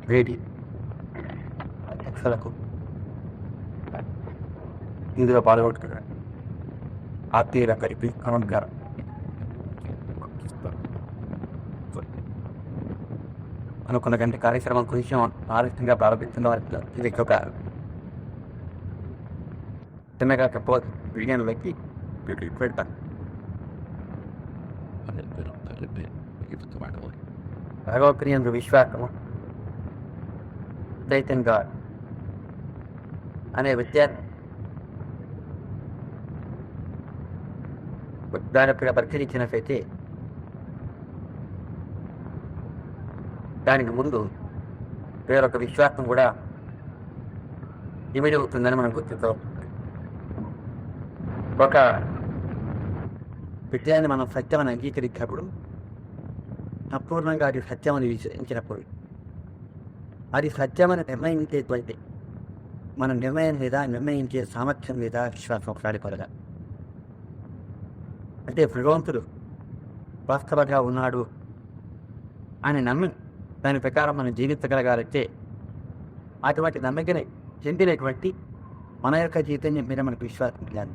వేడి చర్చలకు ఇందులో పాల్గొంటున్నారు ఆత్మీయుల కలిపి నమస్కారం అనుకున్న గంట కార్యక్రమం కొంచెం ఆలస్యంగా ప్రారంభిస్తున్న వారికి ఇది ఒక చిన్నగా చెప్పవచ్చు విజయానికి పెడతాను. భగవద్గీత యందు విశ్వాసము దైత్యంగా అనే విషయాన్ని దాని పరిశీలించినట్లయితే దానికి ముందు వేరొక విశ్వాసం కూడా ఇమిడి అవుతుందని మనం గుర్తిస్తాం. ఒక విషయాన్ని మనం సత్యమని అంగీకరించినప్పుడు సంపూర్ణంగా అది సత్యమని విశ్వసించినప్పుడు అది సత్యమని నిర్ణయించేటువంటి మన నిర్ణయం మీద నిర్ణయించే సామర్థ్యం మీద విశ్వాసం ఒకసారి పడగా అంటే భగవంతుడు వాస్తవంగా ఉన్నాడు అని నమ్మి దాని ప్రకారం మనం జీవించగలగాలంటే అటువంటి నమ్మకని చెందినటువంటి మన యొక్క చైతన్యం మీద మనకు విశ్వాసం లేదు.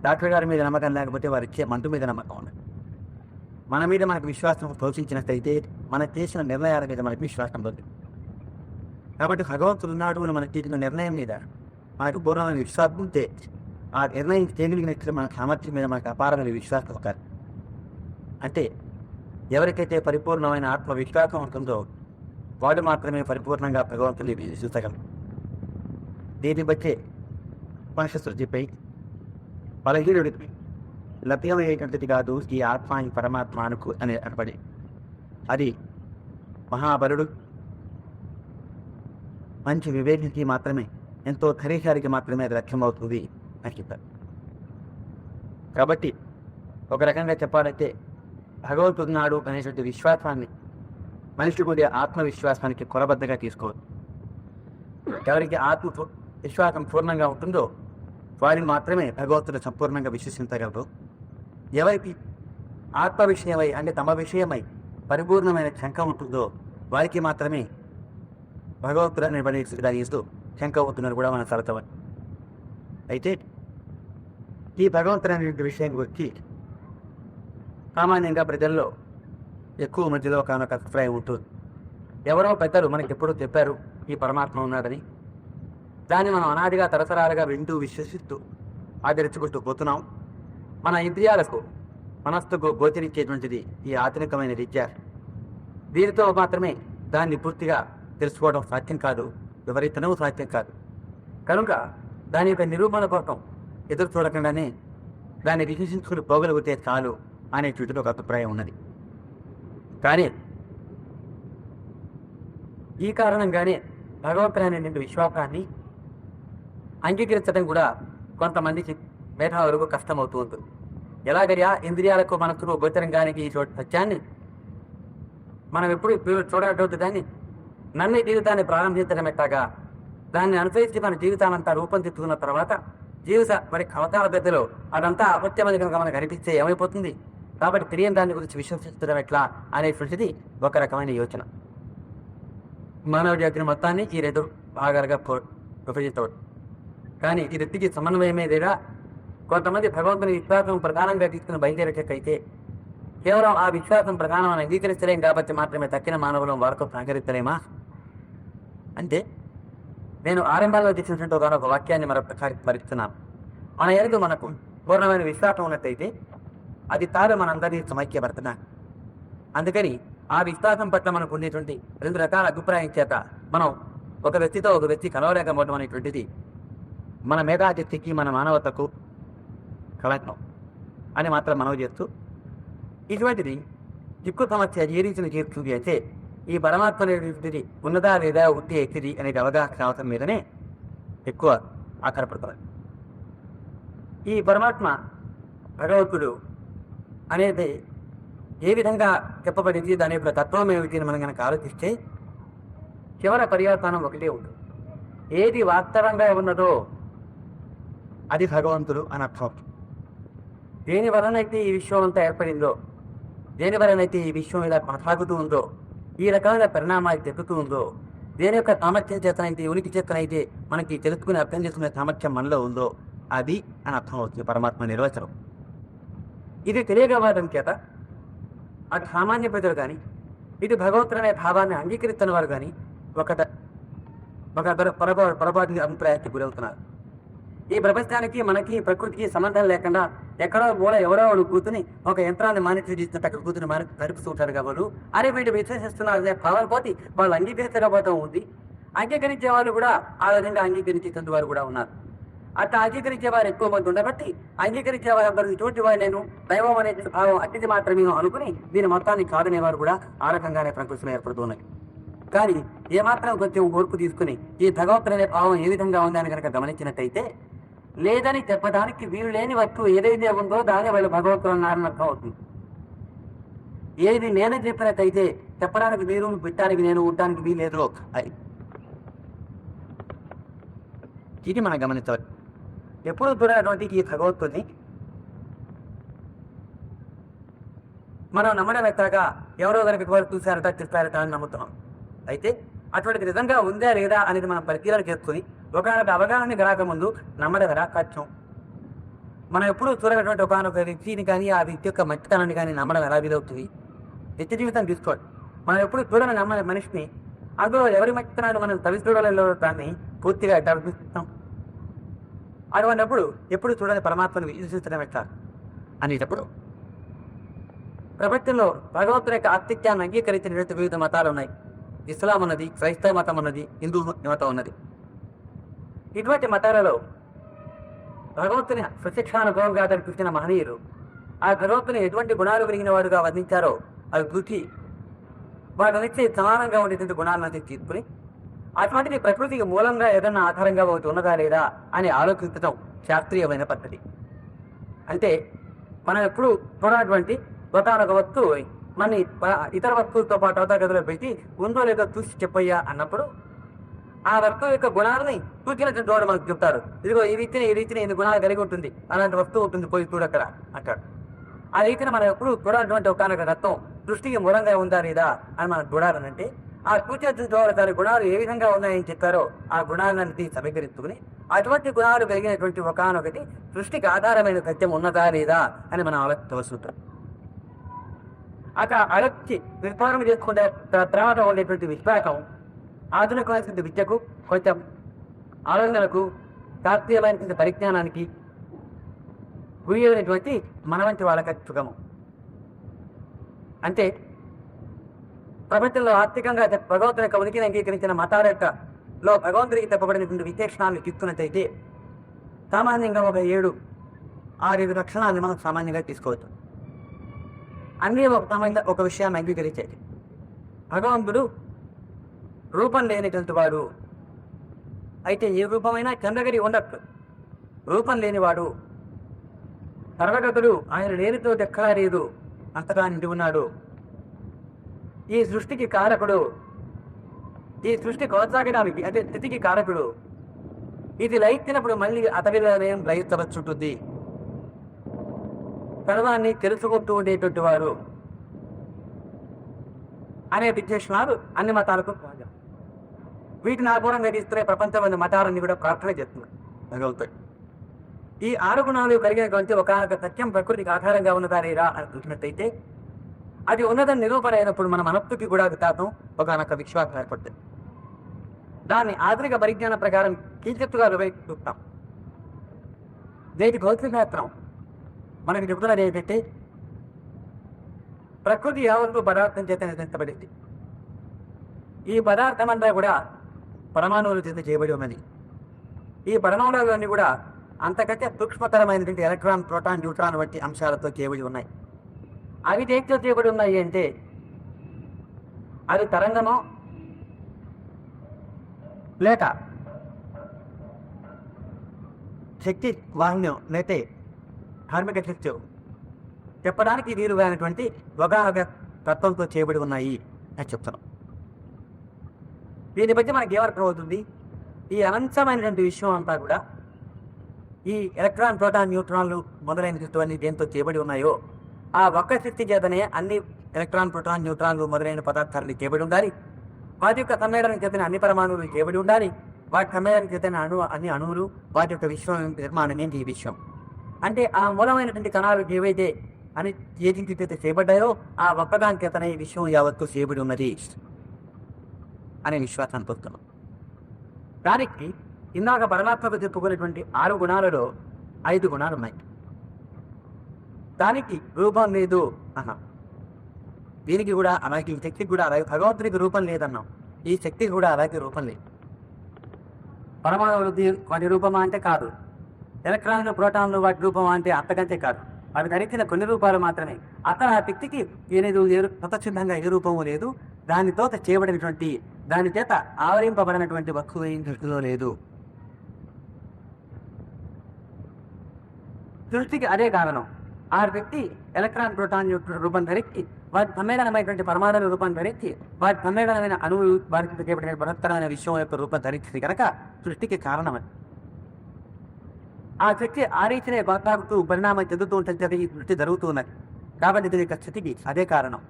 డాక్టర్ గారి మీద నమ్మకం లేకపోతే వారు ఇచ్చే మందు మీద నమ్మకం ఉండదు. మన మీద మనకు విశ్వాసం పోషించినట్లయితే మన చేసిన నిర్ణయాల మీద మనకు విశ్వాసం ఉంది. కాబట్టి భగవంతుడు ఉన్నాడు అని మనకు చేసిన నిర్ణయం మీద మనకు పూర్ణమైన విశ్వాసం ఉంటే ఆ నిర్ణయం చేయగలిగినట్లు మన సామర్థ్యం మీద మనకు అపారమైన విశ్వాసం ఒకరు. అంటే ఎవరికైతే పరిపూర్ణమైన ఆత్మవిశ్వాసం ఉంటుందో వాడు మాత్రమే పరిపూర్ణంగా భగవంతుని విశ్వసించగలరు. దీన్ని బట్టే ఉపనిషత్ సృష్టిపై బలహీనుడికి లభ్యమయ్యేటువంటిది కాదు ఈ ఆత్మ ఈ పరమాత్మ అనుకు అని అనబడి అది మహాబలుడు మంచి వివేకానికి మాత్రమే ఎంతో ధైర్యశాలికి మాత్రమే అది లక్ష్యమవుతుంది అని చెప్పారు. కాబట్టి ఒక రకంగా చెప్పాలంటే భగవంతుడు నాడు అనేటువంటి విశ్వాసాన్ని మనిషి కూడా ఆత్మవిశ్వాసానికి కొలబద్దగా తీసుకోవచ్చు. ఎవరికి ఆత్మ విశ్వాసం పూర్ణంగా ఉంటుందో వారిని మాత్రమే భగవంతుడు సంపూర్ణంగా విశ్వసించగలరు. ఎవరికి ఆత్మ విషయమై అంటే తమ విషయమై పరిపూర్ణమైన శంక ఉంటుందో వారికి మాత్రమే భగవంతుడు నిర్వహిస్తూ శంక అవుతున్నారు కూడా మన సరతవ. అయితే ఈ భగవంతుడు అనే విషయం గురించి సామాన్యంగా ప్రజల్లో ఎక్కువ మధ్యలో ఒక అభిప్రాయం ఉంటుంది. ఎవరో పెద్దలు మనకి ఎప్పుడూ చెప్పారు ఈ పరమాత్మ ఉన్నాడని. దాన్ని మనం అనాదిగా తరతరాలుగా వింటూ విశ్వసిస్తూ ఆచరించుకుంటూ పోతున్నాం. మన ఇంద్రియాలకు మనస్సుకు గోచరించేటువంటిది ఈ ఆధునికమైన విద్య. దీనితో మాత్రమే దాన్ని పూర్తిగా తెలుసుకోవడం సాధ్యం కాదు, వివరించడం సాధ్యం కాదు. కనుక దాని యొక్క నిరూపణ కోసం ఎదురు చూడకుండానే దాన్ని విశ్వసించుకుని పోగలిగితే చాలు అనే చుట్టూ ఒక అభిప్రాయం ఉన్నది. కానీ ఈ కారణంగానే భగవంతుడు అనే విశ్వాసాన్ని అంగీకరించడం కూడా కొంతమందికి మేధావులకు కష్టమవుతూ ఉంటుంది. ఎలాగయ్యా ఇంద్రియాలకు మనసుకు గోచరంగానే ఈ సత్యాన్ని మనం ఎప్పుడు చూడటువంటి దాన్ని నన్ను జీవితాన్ని ప్రారంభించడం ఎట్టాగా దాన్ని అనుసరించి మన జీవితానంతా రూపొందించుకున్న తర్వాత జీవిత మరి అవతార పెద్దలో అదంతా అపత్యమని కనుక మనకు అనిపిస్తే ఏమైపోతుంది. కాబట్టి తెలియని దాని గురించి విశ్వసించడం ఎట్లా అనేటువంటిది ఒక రకమైన యోచన. మానవ జాతిని మొత్తాన్ని ఈ రెండు భాగాలుగా విభజించవచ్చు. కానీ ఈ వ్యక్తికి సమన్వయమేదేగా కొంతమంది భగవంతుని విశ్వాసం ప్రధానంగా తీసుకుని బయలుదేరేటైతే కేవలం ఆ విశ్వాసం ప్రధానం అంగీకరించలేం కాబట్టి మాత్రమే తక్కిన మానవులు వారితో సహకరించలేమా అంటే నేను ఆరంభంలో చేసినటువంటి ఒక వాక్యాన్ని మరొకసారి స్మరిస్తున్నాను. మన ఎరుగు మనకు పూర్ణమైన విశ్వాసం ఉన్నట్టయితే అది తాను మనందరినీ సమైక్యపడుతున్నాను. అందుకని ఆ విశ్వాసం పట్ల మనకు ఉండేటువంటి రెండు రకాల అభిప్రాయం చేత మనం ఒక వ్యక్తితో ఒక వ్యక్తి కలవలేకపోవడం అనేటువంటిది మన మేధాశక్తికి మన మానవతకు కలకం అని మాత్రం మనవి చేస్తూ ఇటువంటిది చిక్కు సమస్య ఏ రీతిని చేరుతుంది అయితే ఈ పరమాత్మ అనేటువంటిది ఉన్నదా లేదా ఉట్టి ఎక్కిది అనేది అవగాహన అవసరం మీదనే ఎక్కువ ఆధారపడుతుంది. ఈ పరమాత్మ భగవంతుడు అనేది ఏ విధంగా చెప్పబడింది, దాని యొక్క తత్వం ఏమిటి మనం కనుక ఆలోచిస్తే చివర పర్యావసానం ఒకటే ఉంటుంది. ఏది వాస్తవంగా ఉన్నదో అది భగవంతుడు అని అర్థం. దేని వలనైతే ఈ విశ్వం అంతా ఏర్పడిందో, దేని వలనైతే ఈ విశ్వం ఇలా కొనసాగుతూ ఉందో ఈ రకమైన పరిణామాలు జరుగుతూ ఉందో, దేని యొక్క సామర్థ్యం చేతనైతే, ఉనికి చేతనైతే మనకి తెలుసుకుని అర్థం చేసుకునే సామర్థ్యం మనలో ఉందో అది అని అర్థం అవుతుంది పరమాత్మ నిర్వచనం. ఇది తెలియగలవడం చేత అటు సామాన్య ప్రజలు కానీ, ఇటు భగవంతుడు అనే భావాన్ని అంగీకరిస్తున్న వారు కానీ ఒక పొరపాటు అభిప్రాయానికి గురవుతున్నారు. ఈ ప్రపంచానికి మనకి ప్రకృతికి సంబంధం లేకుండా ఎక్కడో మూల ఎవరో వాళ్ళు కూర్చుని ఒక యంత్రాన్ని మానిటర్ చేసినట్టు అక్కడ కూర్చుని నడుపుతుంటారు కాబట్టి అరే వీళ్ళు విశ్వసిస్తున్నారు అనే భావన పోతే వాళ్ళు అంగీకరించకపోవడం ఉంది. అంగీకరించే వాళ్ళు కూడా ఆ విధంగా అంగీకరించేటువంటి వారు కూడా ఉన్నారు. అట్లా అంగీకరించే వారు ఎక్కువ మంది ఉండబట్టి అంగీకరించే వారు చోటి వారు నేను దైవం అనే భావం అట్టిది మాత్రమే అనుకుని దీని మొత్తాన్ని కాదనేవారు కూడా ఆ రకంగానే ప్రకృతిలో ఏర్పడుతున్నాయి. కానీ ఏమాత్రం కొంచెం ఓర్పు తీసుకుని ఈ భగవంతుడు అనే భావం ఏ విధంగా ఉందని కనుక గమనించినట్టయితే, లేదని చెప్పడానికి వీలు లేని వస్తువు ఏదైతే ఉందో దాన్ని వాళ్ళు భగవంతుడు అన్నారని అర్థం అవుతుంది. ఏది నేనే చెప్పినట్టయితే చెప్పడానికి వీరు, పెట్టడానికి నేను, ఉండడానికి వీలేదు అది. ఇది మనం గమనించవచ్చు. ఎప్పుడు చూడనటువంటి ఈ భగవంతుడిని మనం నమ్మడం ఎక్కగా ఎవరో కనుక వారు చూశారట, చెప్పారట అని నమ్ముతున్నాం. అయితే అటువంటిది నిజంగా ఉందా లేదా అనేది మనం పరిశీలన చేసుకుని ఒకనొక అవగాహన రాకముందు నమ్మడం ఎలా కష్టం. మనం ఎప్పుడు చూడనటువంటి ఒకనొక వ్యక్తిని కానీ ఆ వ్యక్తి యొక్క మంచితనాన్ని కానీ నమ్మడం ఎలా వీలవుతుంది. నిత్య జీవితం తీసుకోండి. మనం ఎప్పుడు చూడని నమ్మని మనిషిని అందులో ఎవరి మంచితనాన్ని మనం తవిచూడలో దాన్ని పూర్తిగా అనిపిస్తాం. అటువంటిప్పుడు ఎప్పుడు చూడని పరమాత్మను విశ్వసించడం ఎట్లా అనేటప్పుడు ప్రపంచంలో భగవంతుని యొక్క ఆస్తిత్యాన్ని అంగీకరించినటువంటి వివిధ మతాలు ఉన్నాయి. ఇస్లాం ఉన్నది, క్రైస్తవ మతం ఉన్నది, హిందూ మతం ఉన్నది. ఇటువంటి మతాలలో భగవంతుని ప్రత్యక్షానుభవంగా చూసిన మహనీయులు ఆ భగవంతుని ఎటువంటి గుణాలు కలిగిన వాడుగా వర్ణించారో అవి చూసి వాటిని సమానంగా ఉండేటువంటి గుణాలను తీసుకుని అటువంటిది ప్రకృతికి మూలంగా ఏదన్నా ఆధారంగా ఒకటి ఉన్నదా లేదా అని ఆలోచించడం శాస్త్రీయమైన పద్ధతి. అంటే మనం ఎప్పుడు చూడనటువంటి ఒకనొక వస్తువు మన ఇతర వస్తువులతో పాటు అవతల గదిలో పెట్టి ఉందో లేదో చూసి చెప్పయ్యా అన్నప్పుడు ఆ వస్తువు యొక్క గుణాలని చూసినటువంటి వాడు మనకు చెప్తారు. ఇదిగో ఈ రీతిని ఎన్ని గుణాలు కలిగి ఉంటుంది, అలాంటి వస్తువు ఉంటుంది, పోయి చూడక్కడ అంటాడు. ఆ రీతిని మనం ఎప్పుడు చూడాలన్నటువంటి ఒకనొక తత్వం దృష్టికి మూలంగా ఉందా లేదా అని మనం చూడాలనంటే ఆ చూసేటువంటి వారు దాని గుణాలు ఏ విధంగా ఉన్నాయని చెప్పారో ఆ గుణాలన్నీ సమీకరించుకుని అటువంటి గుణాలు కలిగినటువంటి ఒకనొకటి సృష్టికి ఆధారమైన సత్యం ఉన్నదా లేదా అని మనం ఆలోచించవలసి ఉంటుంది. అక్కడ అలర్చి నిర్మాణం చేసుకునే తర్వాత ఉండేటువంటి విశ్వాసం ఆధునికమైనటువంటి విద్యకు, కొంచెం ఆలోచనలకు, శాస్త్రీయమైనటువంటి పరిజ్ఞానానికి గురియైనటువంటి మన వంటి వాళ్ళకి సుఖము. అంటే ప్రపంచంలో ఆర్థికంగా భగవంతుని యొక్క ఉనికిని అంగీకరించిన మతాల యొక్కలో భగవంతుడికి చెప్పబడినటువంటి విశేషణాలను తీసుకున్నట్టయితే సామాన్యంగా ఒక 7-6 లక్షణాలను మనం సామాన్యంగా తీసుకోవచ్చు. అన్నీ ఒక విషయాన్ని అంగీకరించేది. భగవంతుడు రూపం లేనిటువంటి వాడు. అయితే ఏ రూపమైనా చంద్రగిరి ఉండట్టు. రూపం లేనివాడు, సర్వగతుడు, ఆయన లేనితో ఎక్కడా లేదు, అంతగా నిండి ఉన్నాడు. ఈ సృష్టికి కారకుడు, ఈ సృష్టి కొనసాగడానికి అంటే స్థితికి కారకుడు. ఇది లయించినప్పుడు మళ్ళీ అతవిలయం లయించవచ్చుంటుంది. సర్వాన్ని తెలుసుకుంటూ ఉండేటువంటి వారు అనే విశేషణాలు అన్ని మతాలకు సహజం. వీటిని ఆధారంగా తీసుకునే ప్రపంచంలోని మతాలన్నీ కూడా ప్రార్థన చేస్తున్నారు భగవంతుడు. ఈ 6 గుణాలు కలిగినటువంటి ఒకనొక సత్యం ప్రకృతికి ఆధారంగా ఉన్నదా లేదా అని చూసినట్టయితే అది ఉన్నదని నిరూపణ అయినప్పుడు మన మనస్సుకి కూడా వితాతం ఒకనొక విశ్వాసం ఏర్పడుతుంది. దాన్ని ఆధునిక పరిజ్ఞాన ప్రకారం కీచత్తుగా చూస్తాం. దేని భౌతిక శాస్త్రం మనకి చెబుతున్నది ఏంటంటే ప్రకృతి యావత్తు పదార్థం చేత నిర్మించబడింది. ఈ పదార్థం అంతా కూడా పరమాణువుల చేత చేయబడి ఉన్నది. ఈ పరమాణువులన్నీ కూడా అంతకంటే సూక్ష్మతరమైనటువంటి ఎలక్ట్రాన్, ప్రోటాన్, న్యూట్రాన్ వంటి అంశాలతో చేయబడి ఉన్నాయి. అవి దేంతో చేయబడి ఉన్నాయి అంటే అది తరంగమో లేక శక్తి వాహనం లేతే కార్మిక శక్తి చెప్పడానికి వీలుగానటువంటి ఒకనొక తత్వంతో చేయబడి ఉన్నాయి అని చెప్తున్నాం. దీన్ని బట్టి మనకి ఏమర్థం అవుతుంది? ఈ అనంతమైనటువంటి విషయం అంతా కూడా ఈ ఎలక్ట్రాన్, ప్రోటాన్, న్యూట్రాన్లు మొదలైన శక్తులన్నీ దేంతో చేయబడి ఉన్నాయో ఆ ఒక్క శక్తి చేతనే అన్ని ఎలక్ట్రాన్, ప్రోటాన్, న్యూట్రాన్లు మొదలైన పదార్థాలను చేయబడి ఉండాలి. వాటి యొక్క సమ్మేళనం చేతనే అన్ని పరమాణువులు చేయబడి ఉండాలి. వాటి సమ్మేళనం చేతనే అన్ని అణువులు, వాటి యొక్క విశ్వం నిర్మాణమే ఈ విశ్వం. అంటే ఆ మూలమైనటువంటి కణాలు ఏవైతే అని ఏదింటితో చేయబడ్డాయో ఆ ఒక్కదాని చేతనే ఈ విశ్వం యావత్తు చేయబడి ఉన్నది అనే విశ్వాసాన్ని పొందుతున్నాం. దానికి ఇందాక పరమాత్మకు చెప్పుకునేటువంటి 6 గుణాలలో 5 గుణాలు ఉన్నాయి. దానికి రూపం లేదు అన్నాం. దీనికి కూడా అలాగే, ఈ శక్తికి కూడా అలాగే. భగవంతుడికి రూపం లేదన్నాం. ఈ శక్తికి కూడా అలాగే రూపం లేదు. పరమాణువులు వాటి రూపమా అంటే కాదు. ఎలక్ట్రాన్లు, ప్రోటాన్లు వాటి రూపమా అంటే అంతకంటే కాదు. వాటి ధరించిన కొన్ని రూపాలు మాత్రమే. అతను ఆ వ్యక్తికి స్వతసిద్ధంగా ఏ రూపము లేదు. దానితో చేయబడినటువంటి, దాని చేత ఆవరింపబడినటువంటి వస్తువు ఏం దృష్టిలో లేదు. సృష్టికి అదే కారణం. ఆ వ్యక్తి ఎలక్ట్రాన్, ప్రోటాన్ రూపం ధరించి, వాటి సమ్మేళనమైనటువంటి పరమాణు రూపం ధరించి, వాటి సమ్మేళనమైన అణువులు వారికి చేయబడిన బృహత్తరమైన విశ్వం యొక్క రూపం ధరించింది కనుక సృష్టికి కారణమని. ఆ శక్తి ఆ రీతినే కొనసాగుతూ పరిణామం చెందుతూ ఉంటుంది. ఈ సృష్టి జరుగుతూ ఉన్నది. కాబట్టి దీని యొక్క స్థితికి అదే కారణం.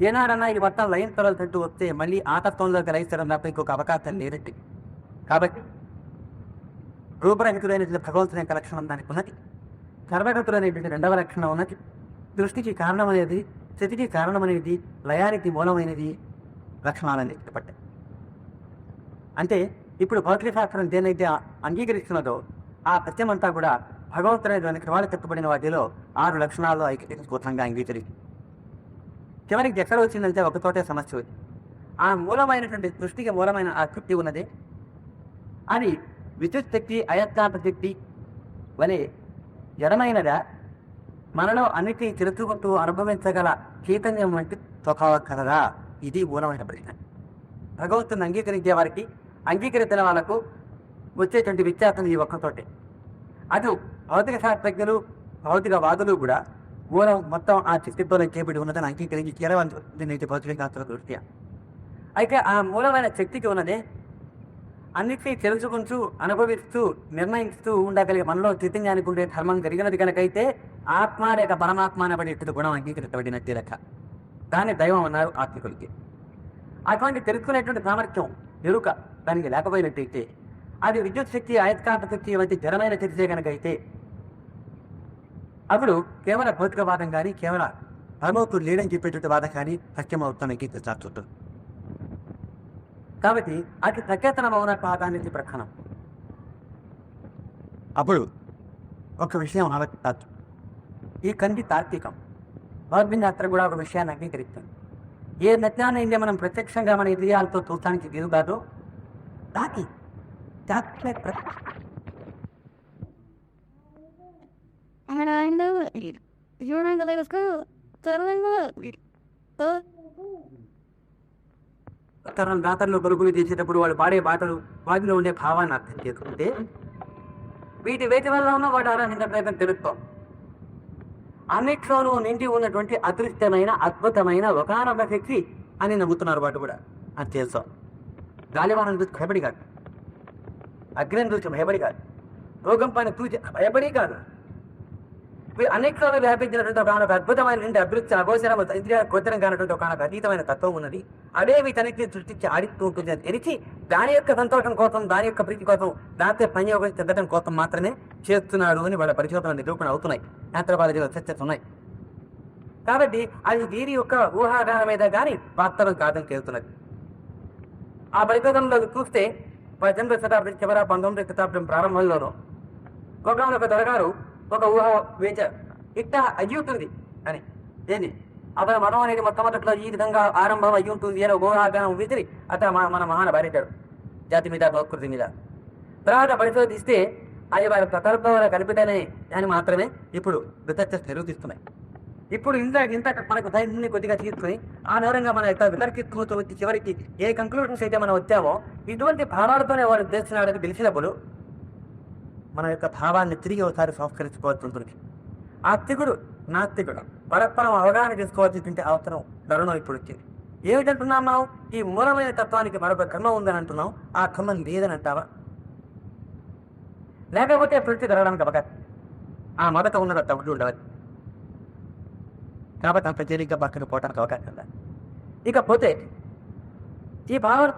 ఏనాడన్నా ఇది మొత్తం లైన్ తొలలు తింటూ వస్తే మళ్ళీ ఆ తత్వంలోకి లయిస్తడం తప్ప ఇంకొక అవకాశం లేదండి. కాబట్టి రూపరహితుడైన భగవంతుని యొక్క లక్షణం దానికి ఉన్నది. సర్వగతులనేటువంటి 2వ లక్షణం ఉన్నది. దృష్టికి కారణమనేది, స్థితికి కారణమనేది, లయానికి మూలమైనది లక్షణాలని చెప్పబడ్డాయి. అంటే ఇప్పుడు భౌతిక శాస్త్రం దేనైతే అంగీకరిస్తున్నదో ఆ సత్యమంతా కూడా భగవంతుడైన క్రమాలు చెప్పబడిన వాటిలో 6 లక్షణాల్లో ఐక్యతంగా అంగీకరించి చివరికి ఎక్కడ వచ్చిందంటే ఒకతోటే సమస్య ఉంది. ఆ మూలమైనటువంటి సృష్టికి మూలమైన ఆ శక్తి ఉన్నది. అది విద్యుత్ శక్తి, అయస్కాంత శక్తి వలె జడమైనదా, మనలో అన్నిటి తిరుగుతూ అనుభవించగల చైతన్యం వంటి స్వభావం కలదా? ఇది మూలమైన ప్రశ్న. భగవంతుని అంగీకరించే వారికి, అంగీకరించిన వాళ్ళకు వచ్చేటువంటి వ్యత్యాసం ఈ ఒక్కతోటే. అటు భౌతిక శాస్త్రజ్ఞులు, భౌతికవాదులు కూడా మూలం మొత్తం ఆ శక్తితోనే చేయబడి ఉన్నదని అంగీకరించి చేరవలసి భౌతిక శాస్త్ర దృష్ట్యా. అయితే ఆ మూలమైన శక్తికి ఉన్నదే అన్నిటినీ తెలుసుకుంటూ, అనుభవిస్తూ, నిర్ణయిస్తూ ఉండగలిగే మనలో చైతన్యానికి ఉండే ధర్మం జరిగినది కనుకైతే ఆత్మ లేక పరమాత్మ అనబడే గుణం అంగీకరించబడినట్టే లెక్క. దాన్ని దైవం అన్నారు ఆత్మికులకి. అటువంటి తెలుసుకునేటువంటి సామర్థ్యం, ఎరుక దానికి లేకపోయినట్టయితే, అది విద్యుత్ శక్తి, అయస్కాంత శక్తి వంటి జడమైన శక్తియే కనుకైతే అప్పుడు కేవల భౌతికవాదం కానీ, కేవల భగవంతుడు లేడని చెప్పేటువంటి వాదం కానీ సత్యం అవుతానికి తెచ్చాల్సి. కాబట్టి అది సత్యతనం అవున పాదానికి ప్రధానం. అప్పుడు ఒక విషయం ఆలోచించచ్చు. ఈ కంటి తార్కికం భౌతికశాస్త్రం కూడా ఒక విషయాన్ని అంగీకరిస్తుంది. ఏ నత్యాన్ని మనం ప్రత్యక్షంగా మన ఇంద్రియాలతో చూడటానికి వీలుగాదో దాకి తరం రాతల్లో పరుగులు తీసేటప్పుడు వాళ్ళు పాడే పాటలు వాటిలో ఉండే భావాన్ని అర్థం చేసుకుంటే వీటి వేటి వల్ల ఉన్న వాటి ఆరాధించే ప్రయత్నం తెలుస్తాం. అన్నిట్లోనూ నిండి ఉన్నటువంటి అదృష్టమైన, అద్భుతమైన ఒకనొక శక్తి అని నమ్ముతున్నారు. వాటి కూడా అది తెలుస్తాం. గాలివానం చూసి భయపడి కాదు, అగ్ని చూసి భయపడి కాదు, రోగం పైన చూసి భయపడి కాదు. అన్నిట్లోనూ వ్యాపించినటువంటి ఒక అద్భుతమైన అభివృద్ధి అగోచరం ఇంద్రియ గోచరం కానటువంటి ఒక అతీతమైన తత్వం ఉన్నది. అదే వీటన్నిటిని సృష్టించి ఆడిస్తూ ఉంటుంది అని తెలిసి దాని యొక్క సంతోషం కోసం, దాని యొక్క ప్రీతి కోసం, దాంతో పనియోగం చెందడం కోసం మాత్రమే చేస్తున్నాడు అని వాళ్ళ పరిశోధన నిరూపణ అవుతున్నాయి. యాంత్రపాలజీలో చర్చలు ఉన్నాయి. కాబట్టి అది వీరి యొక్క ఊహాగానం మీద కానీ వాస్తవం కాదని తేలుతున్నది. ఆ పరిశోధనలో చూస్తే 18వ శతాబ్దం చివర, 19వ శతాబ్దం ప్రారంభంలోనూ ఒక దొరగారు ఒక ఊహ వేచారు, ఇట్టా అయ్యి ఉంటుంది అని. ఏంది అతను మతం అనేది మొట్టమొదట్లో ఈ విధంగా ఆరంభం అయ్యి ఉంటుంది అని ఊహాగానం విసిరి అతను మన మహాన భార్యతాడు జాతి మీద, సంస్కృతి మీద. తర్వాత పరిశోధిస్తే అది వారి ప్రకల్పంలో కల్పితనే అని మాత్రమే ఇప్పుడు రీసెర్చర్స్ నిరూపిస్తున్నాయి. ఇప్పుడు ఇంత మనకు సైన్స్ని కొద్దిగా తీసుకుని ఆ నేరంగా మన యొక్క వితర్కిస్తూ వచ్చి చివరికి ఏ కంక్లూషన్స్ అయితే మనం వచ్చామో ఇటువంటి భావాలతోనే వాడు ఉద్దేశిస్తున్నాడని తెలిసినప్పుడు మన యొక్క భావాన్ని తిరిగి ఒకసారి సంస్కరించుకోవాల్సి ఉంటుంది. ఆస్తికుడు, నాస్తికుడు పరస్పరం అవగాహన చేసుకోవాల్సింటే అవసరం తరుణం ఇప్పుడు వచ్చింది. ఏమిటంటున్నాం మనం? ఈ మూలమైన తత్వానికి మరొక కర్మ ఉందని అంటున్నాం. ఆ కర్మ లేదని అంటావా? లేకపోతే ప్రతి జరగడానికి అవకాశం ఆ మొదట ఉన్నది తప్పుడు ఉండవచ్చు. కాబట్టి అంత తేలిగ్గా పక్కన పోవడానికి అవకాశం లేదు. ఇకపోతే ఈ భావన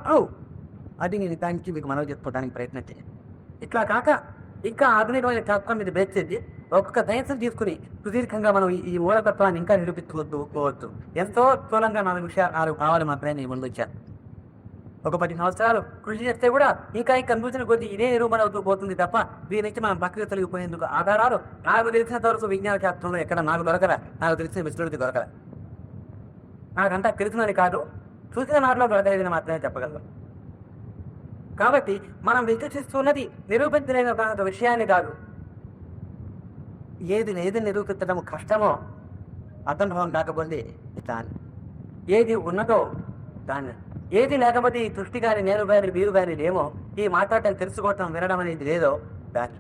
అది నేను దానికి మీకు మనవి చెప్పుకోవడానికి ప్రయత్నం చేయండి. ఇట్లా కాక ఇంకా ఆధునికమైన శాస్త్రం మీద బేస్ చేసి ఒక్కొక్క సైన్స్ తీసుకుని సుదీర్ఘంగా మనం ఈ మూలతత్వాన్ని ఇంకా నిరూపించుకోవచ్చు. ఎంతో స్థూలంగా 4 భావాలు మాత్రమే నేను ముందు వచ్చాను. ఒక 10 సంవత్సరాలు కృషి చేస్తే కూడా ఇంకా కన్ఫ్యూజన్ కొద్ది ఇదే నిరూపణ అవుతూ పోతుంది తప్ప దీని నుంచి మనం పక్కకు తొలగిపోయేందుకు ఆధారాలు నాకు తెలిసినంత వరకు విజ్ఞాన శాస్త్రంలో ఎక్కడ నాకు దొరకరా, నాకు తెలిసిన విశ్లేషణ దొరకరా. నాకంతా తెలిసినది కాదు, చూసిన నాటిలో దొరకలేదని మాత్రమే చెప్పగలను. కాబట్టి మనం విశ్లేషిస్తున్నది నిరూపించలేని ఒక విషయాన్ని కాదు, ఏది నిరూపించడం కష్టమో అసంభవం కాకపోతే దాన్ని, ఏది ఉన్నదో దాన్ని, ఏది లేకపోతే ఈ సృష్టి కానీ నేను కానీ మీరు కానీ లేమో, ఈ మాట్లాడటం తెలుసుకోవటం వినడం అనేది లేదో దాన్ని,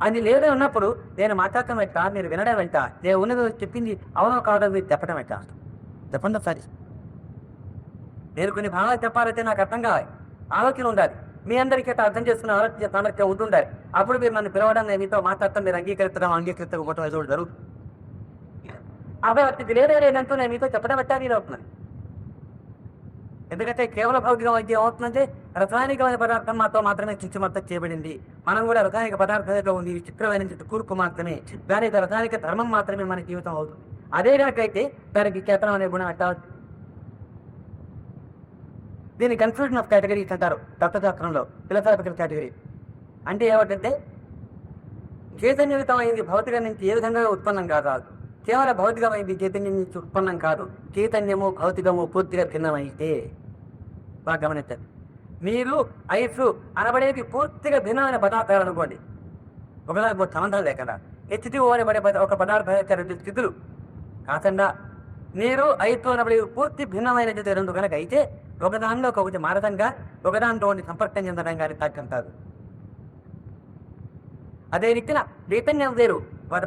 అది లేదో ఉన్నప్పుడు నేను మాట్లాడటం ఎట్టా, మీరు వినడం ఎట్టా, నేను ఉన్నదో చెప్పింది అవునో కావడం మీరు చెప్పడం ఎట్టా, చెప్పండి ఒకసారి. నేను కొన్ని భావాలు చెప్పాలంటే నాకు అర్థం కావాలి, ఆలోచన ఉండాలి, మీ అందరికీ అర్థం చేసుకున్న ఆలోచన సామర్థ్యం ఉంటుండాలి. అప్పుడు మీరు నన్ను పిలవడం, నేను మీతో మాట్లాడటం, మీరు అంగీకరించకపోవడం ఏదో జరుగుతుంది. అవి లేదంటూ నేను మీతో చెప్పడం ఎట్టా మీరు అవుతున్నాను. ఎందుకంటే కేవల భౌతిక వైద్యం అవుతుందంటే రసాయనికమైన పదార్థం మాతో మాత్రమే చిచ్చుమత్త చేయబడింది. మనం కూడా రసాయనిక పదార్థంలో ఉంది, చిత్రమైన కూర్పు మాత్రమే, దాని రసాయనిక ధర్మం మాత్రమే మన జీవితం అవుతుంది. అదే కనుకైతే దానికి చేతనం అనే గుణం ఎట్టా. దీన్ని కన్ఫ్యూజన్ ఆఫ్ కేటగిరీస్ అంటారు తత్వశాస్త్రంలో, ఫిలసాఫికల్ కేటగిరీ. అంటే ఏమిటంటే చైతన్యయుతమైంది భౌతికం నుంచి ఏ విధంగా ఉత్పన్నం కాదు, కేవల భౌతికమైంది చైతన్యం నుంచి ఉత్పన్నం కాదు, చైతన్యము భౌతికము పూర్తిగా భిన్నమైతే. బాగా గమనించండి, మీరు ఐస్ అనబడేది పూర్తిగా భిన్నమైన పదార్థాలు అనుకోండి, ఒకదానికి సంబంధం లేకుండా H2O అనబడే ఒక పదార్థం స్థితులు కాకుండా నీరు ఐస్ అనబడే పూర్తి భిన్నమైన రెండు కనుక అయితే ఒకదానిలో ఒకటి మారదంగా, ఒకదానితో సంపర్కం చెందడం కానీ తగ్గంటారు. అదే రీతిన చైతన్యం వేరు,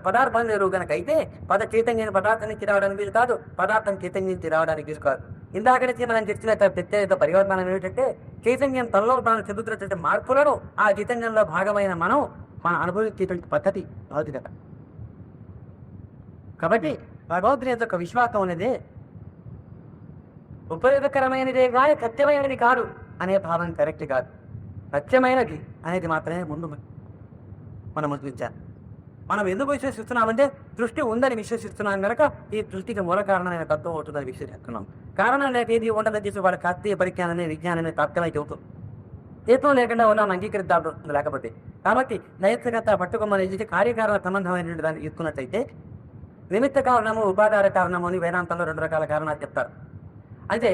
పదార్థం వేరు కనుక అయితే చైతన్యం పదార్థం నుంచి రావడానికి వీలు కాదు, పదార్థం చైతన్యం నుంచి రావడానికి వీలు కాదు. ఇందాక నుంచి మనం చర్చిన ప్రత్యేక పరివర్తనం ఏమిటంటే చైతన్యం తనలో మనం చెందుతున్నటువంటి మార్పులను ఆ చైతన్యంలో భాగమైన మనం అనుభవించేటువంటి పద్ధతి భౌతికత. కాబట్టి భగవంతుని యొక్క విశ్వాసం అనేది ఉపయోగకరమైనదే కానీ సత్యమైనది కాదు అనే భావం కరెక్ట్ కాదు. సత్యమైనది అనేది మాత్రమే ముందు మనం ముద్రించాలి. మనం ఎందుకు విశ్వసిస్తున్నామంటే దృష్టి ఉందని విశ్వసిస్తున్నాం కనుక ఈ దృష్టికి మూల కారణమైన తత్వం అవుతుందని విశ్వసిస్తున్నాం. కారణం లేక ఏది ఉండదని చేసి వాళ్ళ శాస్త్రీయ పరిజ్ఞానాన్ని విజ్ఞానాన్ని తాత్కాలిక అవుతుంది. చేతం లేకుండా ఉన్నాం అంగీకరిద్దాం లేకపోతే. కాబట్టి నైతికత పట్టుకోమని కార్యకారణ సంబంధమైనటువంటి దాన్ని తీసుకున్నట్టయితే నిమిత్త కారణము, ఉపాధార కారణము అని వేదాంతంలో 2 రకాల కారణాలు చెప్తారు. అయితే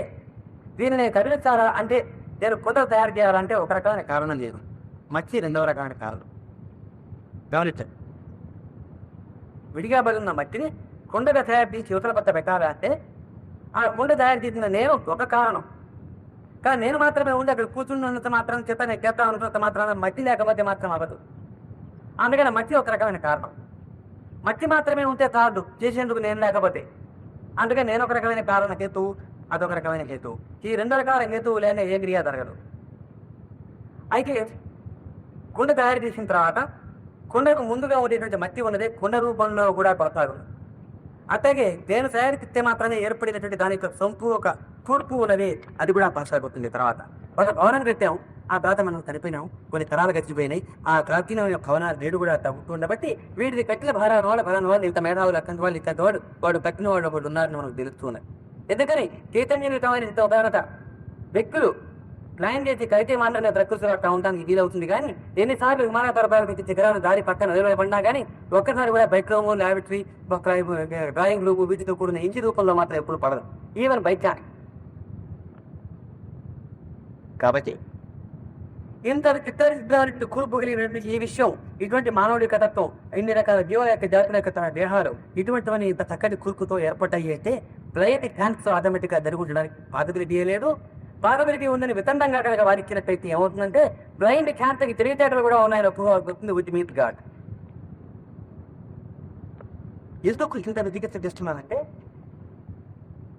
దీనిని కదిలించాలా అంటే నేను కొత్త తయారు చేయాలంటే ఒక రకమైన కారణం లేదు, మచ్చి 2వ రకమైన కారణం. గమనించండి, విడిగా బదున్న మట్టిని కుండగా తయారు చేసి యువతల పట్ట పెట్టాలంటే ఆ కుండ తయారు చేసిన నేను ఒక కారణం, కానీ నేను మాత్రమే ఉండి అక్కడ కూర్చున్నంత మాత్రం చేత నేను చేస్తాను అనుకున్నంత మాత్రాన మట్టి లేకపోతే మాత్రం అవ్వదు. అందుకని మట్టి ఒక రకమైన కారణం. మట్టి మాత్రమే ఉంటే కాదు చేసేందుకు నేను లేకపోతే, అందుకని నేను ఒక రకమైన కారణ హేతువు, అదొక రకమైన హేతువు. ఈ 2 రకాల హేతువు లేని ఏ క్రియ జరగదు. అయితే కుండ తయారు చేసిన తర్వాత కుండకు ముందుగా ఉండేటువంటి మట్టి ఉన్నదే కుండ రూపంలో కూడా కొనసాగుతుంది. అట్లాగే దేని తయారీస్తే మాత్రమే ఏర్పడినటువంటి దాని యొక్క సొంపు, ఒక కూర్పు ఉన్నది, అది కూడా కొనసాగుతుంది. తర్వాత ఒక భవనం కట్టాం, ఆ తర్వాత మనం చనిపోయినాం, కొన్ని తరాలు గడిచిపోయినాయి, ఆ కట్టిన భవనాలు రేడు కూడా తగ్గుతుంది. బట్టి వీటిని కట్టిన ఫలాన వాళ్ళు ఇంత మేధావులు, అత్యంత వాళ్ళు ఇంత వాడు కట్టిన వాళ్ళు ఒకటి ఉన్నారని మనకు తెలుస్తున్నారు. ఎందుకని చైతన్యయుతమైన ఇంత ఉదాహరణ వ్యక్తులు ప్లాన్ చేసి కైతే మాత్రమే ప్రకృతి అట్లా ఉండడానికి వీలవుతుంది. కానీ ఎన్నిసార్లు విమాన తరపాలు పెట్టి చిత్రాలు దారి పక్కన నిలబడినా కానీ ఒక్కసారి కూడా బైక్రూమ్, ల్యాబొరేటరీ, డ్రాయింగ్ రూపు, వీటితో కూడిన ఇంటి రూపంలో మాత్రం ఎప్పుడు పడదు, ఈవెన్ బైక్ కానీ. కాబట్టి ఇంత చిత్తాలు కూర్పు కలిగినటువంటి ఈ విషయం, ఇటువంటి మానవుడి యొక్క తత్వం, ఇన్ని రకాల జీవుల యొక్క జాతుల యొక్క తన దేహాలు ఇటువంటివన్నీ ఇంత చక్కటి కూర్పుతో ఏర్పడ్డాయి అయితే ప్లైట్ ఛాన్స్ ఆటోమేటిక్గా జరుగుతుండడానికి పాసిబిలిటీ లేదు. పాసిబిలిటీ ఉందని వితండంగా కనుక వారికి ఇచ్చినట్టయితే ఏమవుతుందంటే బ్లైండ్ ఛాన్స్కి తెలివితేటలు కూడా ఉన్నాయని ఒప్పుకోవాలి. With meet God. ఎందుకు ఇంత చికిత్స చేస్తున్నానంటే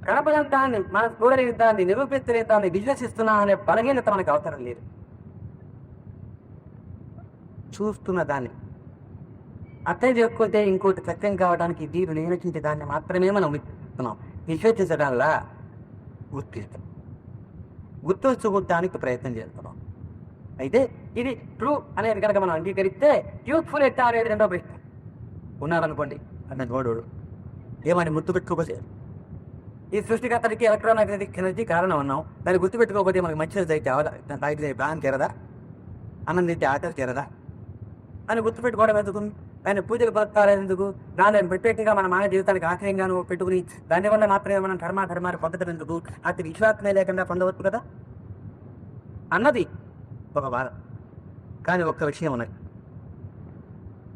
కనపడంతాన్ని, మనం చూడలేని దాన్ని, నిరూపించలేని దాన్ని విశ్వసిస్తున్నా అనే బలహీనత మనకు అవసరం లేదు. చూస్తున్న దాన్ని అర్థం చేసుకుంటే ఇంకోటి సత్యం కావడానికి వీరు నియమించే దాన్ని మాత్రమే మనం విశ్వసిస్తున్నాం. విశ్వసించడంలా గుర్తుంచుకోవడానికి ప్రయత్నం చేస్తున్నాం. అయితే ఇది ట్రూ అనేది కనుక మనం అంగీకరిస్తే యూత్ఫుల్ ఎట్టా అనేది రెండో ప్రశ్న. ఉన్నారనుకోండి అన్న గోడోడు ఏమని గుర్తుపెట్టుకోకపోతే ఈ సృష్టికర్తడికి ఎలక్ట్రోమాగ్నెటిక్ ఎనర్జీ కారణం అన్నాం. దాన్ని గుర్తుపెట్టుకోకపోతే మనకి మంచిది అయితే తాగితే ప్రాణం తీరదా, అన్నం తింటే ఆకలి తీరదా అని గుర్తుపెట్టుకోవడం ఎందుకు? ఆయన పూజలు బతకాలి ఎందుకు? దాన్ని ప్రత్యేకంగా మన మానవ జీవితానికి ఆశ్రయంగాను పెట్టుకుని దానివల్ల మాత్రమే మనం ధర్మాన్ని పొందడం ఎందుకు? అతి విశ్వాసమే లేకుండా పొందవచ్చు కదా అన్నది ఒక వాదం. కానీ ఒక్క విషయం ఉన్నది,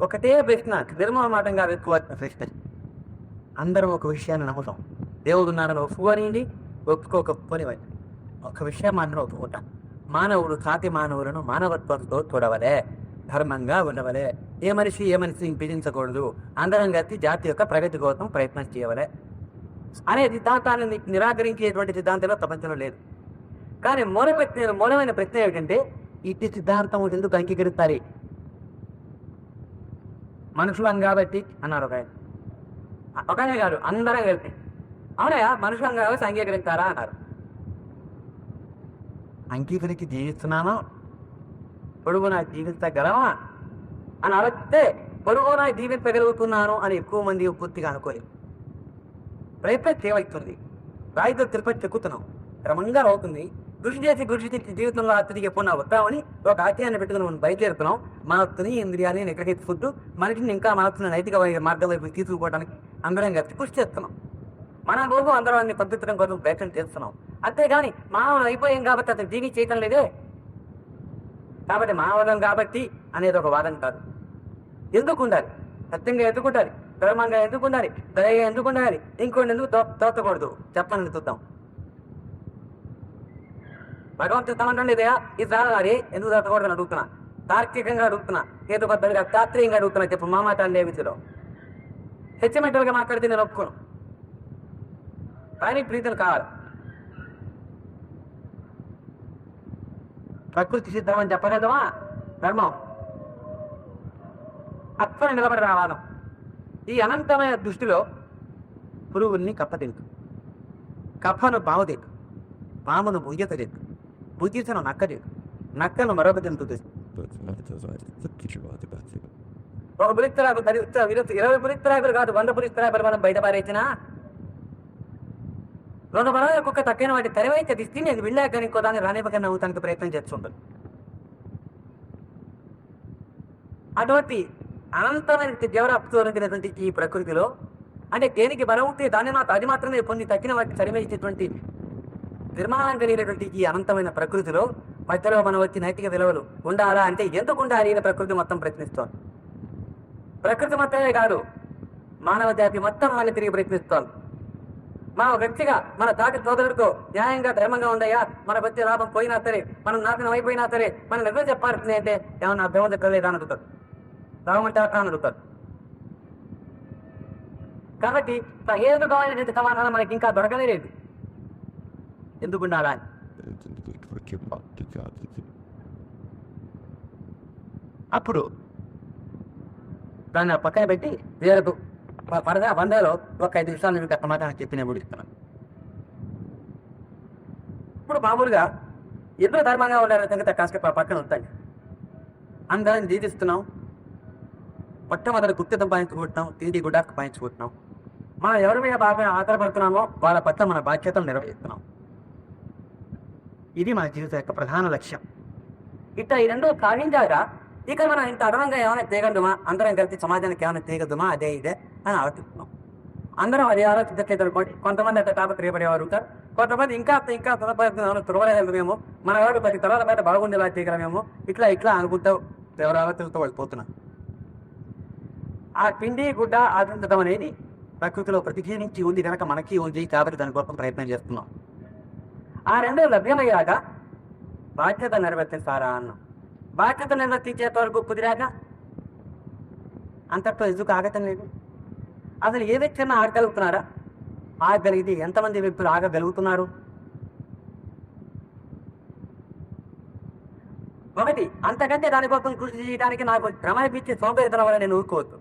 ఒకటే ప్రశ్న, నిర్మమాటంగా ఎక్కువ ప్రశ్న. అందరం ఒక విషయాన్ని నమ్ముతాం, దేవుడు ఉన్నాడని ఒప్పుకోనివ్వండి, ఒప్పుకోకపోనివ్వండి. ఒక విషయం మాత్రం ఒప్పుకుంటాం, మానవుడు సాటి మానవులను మానవత్వంతో చూడవలే, ధర్మంగా ఉండవలే, ఏ మనిషిని పీడించకూడదు, అందరం కలిసి జాతి యొక్క ప్రగతి కోసం ప్రయత్నం చేయవలే అనే సిద్ధాంతాన్ని నిరాకరించేటువంటి సిద్ధాంతంలో ప్రపంచంలో లేదు. కానీ మూలమైన ప్రశ్న ఏమిటంటే, ఇట్టి సిద్ధాంతం ఎందుకు అంగీకరిస్తారు? మనుషులం కాబట్టి అన్నారు ఒకనే కాదు, అందరం కలిపి. అవునయా, మనుషులం కాబట్టి అంగీకరిస్తారా అన్నారు. అంగీకరించి జీవిస్తున్నాను, పొడుగు నాకు జీవించగలవా అని అడిగితే పొడుగు నాకు జీవించగలుగుతున్నాను అని ఎక్కువ మంది పూర్తిగా అనుకోలేదు. ప్రయత్నం చేయవస్తుంది, రాయితో తిరుపతి చెక్కుతున్నాం, క్రమంగా అవుతుంది. కృషి చేసి జీవితంలో అతిథికి ఎప్పుడు వద్దామని ఒక ఆశయాన్ని పెట్టుకుని మనం బయలుదేరుతున్నాం. మనస్సుని ఇంద్రియాలని నిగ్రహించుకుంటూ మనిషిని ఇంకా మనస్సుని నైతిక మార్గం వైపు తీసుకుపోవడానికి అందరం కలిసి కృషి చేస్తున్నాం. మన రోజు అందరం అన్ని పంపించడం కోసం ప్రయత్నం చేస్తున్నాం. అంతేగాని మానవులు అయిపోయాం కాబట్టి అతను జీవి చేయటం లేదే, కాబట్టి మానవులం కాబట్టి అనేది ఒక వాదం కాదు. ఎందుకు ఉండాలి? సత్యంగా ఎందుకు ఉండాలి? ధర్మంగా ఎందుకు ఉండాలి? దయగా ఎందుకు ఉండాలి? ఇంకోటి ఎందుకు తోచకూడదు? చెప్పండి చూద్దాం. భగవంతుడు తమంటే ఇదయా ఇది రావాలి, ఎందుకు తోచకూడదని అడుగుతున్నా, తార్కికంగా అడుగుతున్నా, హేతుబద్ధంగా శాస్త్రీయంగా అడుగుతున్నా. చెప్పు మా మాట అనే విధిలో హెచ్చమెంటల్గా మాట్లాడితే నేను ఒప్పుకోను, కానీ ప్రీతులు కావాలి. ప్రకృతి సిద్ధం అని చెప్పలేదమా ధర్మం, అత్వని నిలబడి రావాలం. ఈ అనంతమైన దృష్టిలో పురుగుల్ని కప్ప తింటు, కప్పను పాము తింటు, పామును బుయ్యత తింటు, బుద్ధితను నక్క తింటు, నక్కను మరొక తింటుంది. ఒక పులిస్తరాకులు 20 పులిస్తరాకులు కాదు 100 పులిస్తరాకులు మనం బయట పారేసినా 2 బలాల కుక్క తక్కిన వాటి తెరవైతే తీసి నేను వెళ్ళాక ఇంకో దాన్ని రానివ్వకన్నా అవుతానికి ప్రయత్నం చేస్తుంటాను. అటువంటి అనంతమైన జీవరాప్తోరించినటువంటి ఈ ప్రకృతిలో అంటే దేనికి బలం ఉంటే దాన్ని అది మాత్రమే పొంది తక్కిన వాటిని సరివేసేటువంటి నిర్మాణం కలిగినటువంటి ఈ అనంతమైన ప్రకృతిలో మధ్యలో మనం వచ్చి నైతిక విలువలు ఉండాలా అంటే ఎందుకు ఉండాలి అని ప్రకృతి మొత్తం ప్రయత్నిస్తోంది. ప్రకృతి మొత్తమే కాదు, మానవ జాతి మొత్తం మన తిరిగి ప్రయత్నిస్తోంది. మన వ్యక్తిగా మన తాటి సోదరుడితో న్యాయంగా ధర్మంగా ఉండయా, మన వచ్చే లాభం పోయినా సరే, మనం నాశనం అయిపోయినా సరే, మనం నిజం చెప్పాల్సింది అంటే ఏమన్నా అభ్యవం చెప్పలేదా అని అడుగుతారు, రావమంటే అట్లా అని అడుగుతారు. కాబట్టి సహేతుకమైనటువంటి సమాధానం మనకి ఇంకా దొరకనే లేదు. ఎందుకు ఉండాలా? అప్పుడు దాన్ని పక్కన పెట్టి వేరకు పరదా బంధాలో ఒక 5 నిమిషాలు మీకు సమాధానం చెప్పి నేను ముడిస్తున్నాను. ఇప్పుడు మామూలుగా ఎన్నో ధర్మంగా ఉండాలని సంగతి కాస్త పక్కన ఉంటాయి. అందరం జీవిస్తున్నాం, మొట్టమొదటి గుర్తు సంపాదించుకుంటున్నాం, తిండి గుడ్డ సంపాదించుకుంటున్నాం. మనం ఎవరి మీద బాగా ఆధారపడుతున్నామో వాళ్ళ పట్ల మన బాధ్యతలు నిర్వహిస్తున్నాం. ఇది మన జీవితం యొక్క ప్రధాన లక్ష్యం. ఇట్లా ఈ రెండు సాధించాక ఇక మనం ఇంత అదనంగా ఏమైనా చేయగలమా, అందరం కలిసి సమాజానికి ఏమైనా చేయగలమా, అదే ఇదే అని ఆలోచిస్తున్నాం. అందరం అది ఆలోచించట్లేదు అనుకోండి. కొంతమంది అంత తాపత్రయపడేవారు ఉంటారు, కొంతమంది ఇంకా తురవలేమేమో, మన వాడు 10 తరాల మీద బాగుండేలా చేయగలమేమో, ఇట్లా అనుకుంటూ ఎవరు ఆలోచనతో వెళ్ళిపోతున్నాం. ఆ పిండి గుడ్డ ఆశించడం అనేది ప్రకృతిలో ప్రతిక్షేపించి ఉంది కనుక మనకి ఉంది, కాబట్టి దానికోసం ప్రయత్నం చేస్తున్నాం. ఆ రెండు లభ్యమయ్యాక బాధ్యత నెరవేర్చారా అన్నాం. బాధ్యత నిర్వర్తించేంత వరకు కుదిరాక అంతట్లో ఎందుకు ఆగటం లేదు? అసలు ఏ వ్యక్తి అన్నా ఆగగలుగుతున్నారా? ఆగగలిగితే ఎంతమంది వ్యక్తులు ఆగగలుగుతున్నారు? ఒకటి, అంతకంటే దానికోసం కృషి చేయడానికి నాకు శ్రమ ఇప్పించి సోంబేరితనం వల్ల నేను ఊరుకోవద్దు.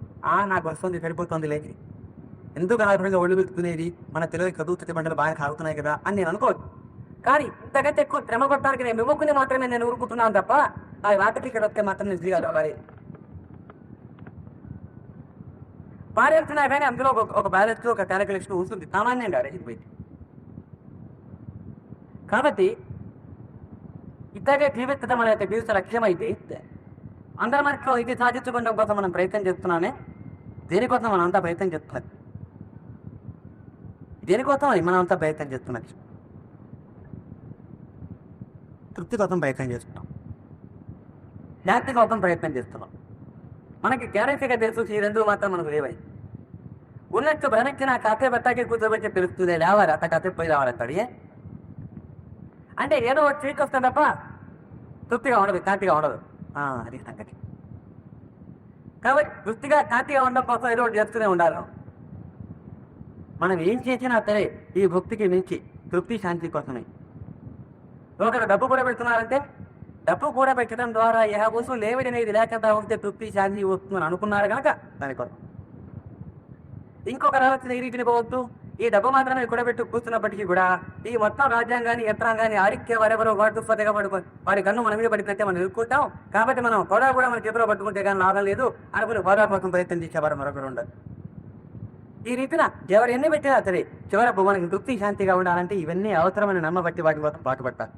నాకు వస్తుంది, సరిపోతుంది లేదు. ఎందుకు ఆరోగ్యంగా ఒళ్ళు పెట్టుకునేది, మన తెలుగు చదువుతున్న బండలు బాగా కాగుతున్నాయి కదా అని నేను అనుకోవచ్చు. కానీ ఇంతకంటే ఎక్కువ శ్రమ పడటానికి నేను విముక్కుని మాత్రమే నేను ఊరుకుంటున్నాను తప్ప ఆ రాత్రికి ఇక్కడ వస్తే మాత్రం నేను దిగాలి మరి పారేస్తున్నా. కానీ అందులో ఒక బ్యాలెన్స్ ఒక క్యాలిక్యులేషన్ ఉంటుంది సామాన్యంగా రేసిపోయింది. కాబట్టి ఇట్లాగే జీవితం మన యొక్క జీవిత లక్ష్యం అయితే అందరి మనలో ఇది సాధించుకోవడం కోసం మనం ప్రయత్నం చేస్తున్నామే. దేనికోసం మనం అంతా ప్రయత్నం చేస్తున్నది, దేనికోసం మనం అంతా ప్రయత్నం చేస్తున్నది, తృప్తి కోసం ప్రయత్నం చేస్తున్నాం, శాంతి కోసం ప్రయత్నం చేస్తున్నాం. మనకి గ్యారెంటీగా తెలుసు ఈ రెండు మాత్రం మనకు లేవై ఉన్నట్టు వెనక్కి నా కాసే బట్టాకి కూర్చోబెట్టి తెలుస్తుంది లేవాలి అత కాసే పోయి రావాలంటాడు. అంటే ఏదో ఒకటి చీక్ వస్తుంది తప్ప తృప్తిగా ఉండదు, శాంతిగా ఉండదు. అది సంగతి. కాబట్టి తృప్తిగా శాంతిగా ఉండడం కోసం ఏదో ఒకటి చేస్తూనే ఉండాలి. మనం ఏం చేసినా సరే ఈ భక్తికి మించి తృప్తి శాంతి కోసమే. ఒకరు డబ్బు కూడా పెడుతున్నారంటే డబ్బు కూడా పెట్టడం ద్వారా ఏ కోసం లేవిడి అనేది లేకుండా ఉంటే తృప్తి శాంతి వస్తుందని అనుకున్నారు కనుక దానికోసం. ఇంకొక రహస్య నీటిని పోవద్దు. ఈ డబ్బు మాత్రమే కూడబెట్టు కూర్చున్నప్పటికీ కూడా ఈ మొత్తం రాజ్యాంగాన్ని యంత్రాంగాన్ని ఆరిక్య వరెవరో వాడుతుగా వారి కన్ను మన మీద పడిపోతే మనం ఎదుర్కొంటాం. కాబట్టి మనం హోదా కూడా మన చేతిలో పట్టుకుంటే కానీ లాభం లేదు అనుకుని హోదా కోసం ప్రయత్నం చేసేవారు మరొకరు ఉండదు. ఈ రీతిన ఎవరు ఎన్ని పెట్టినా సరే చివరకు మనకి తృప్తి శాంతిగా ఉండాలంటే ఇవన్నీ అవసరమని నమ్మబట్టి వాటి కోసం పాటుపడతారు.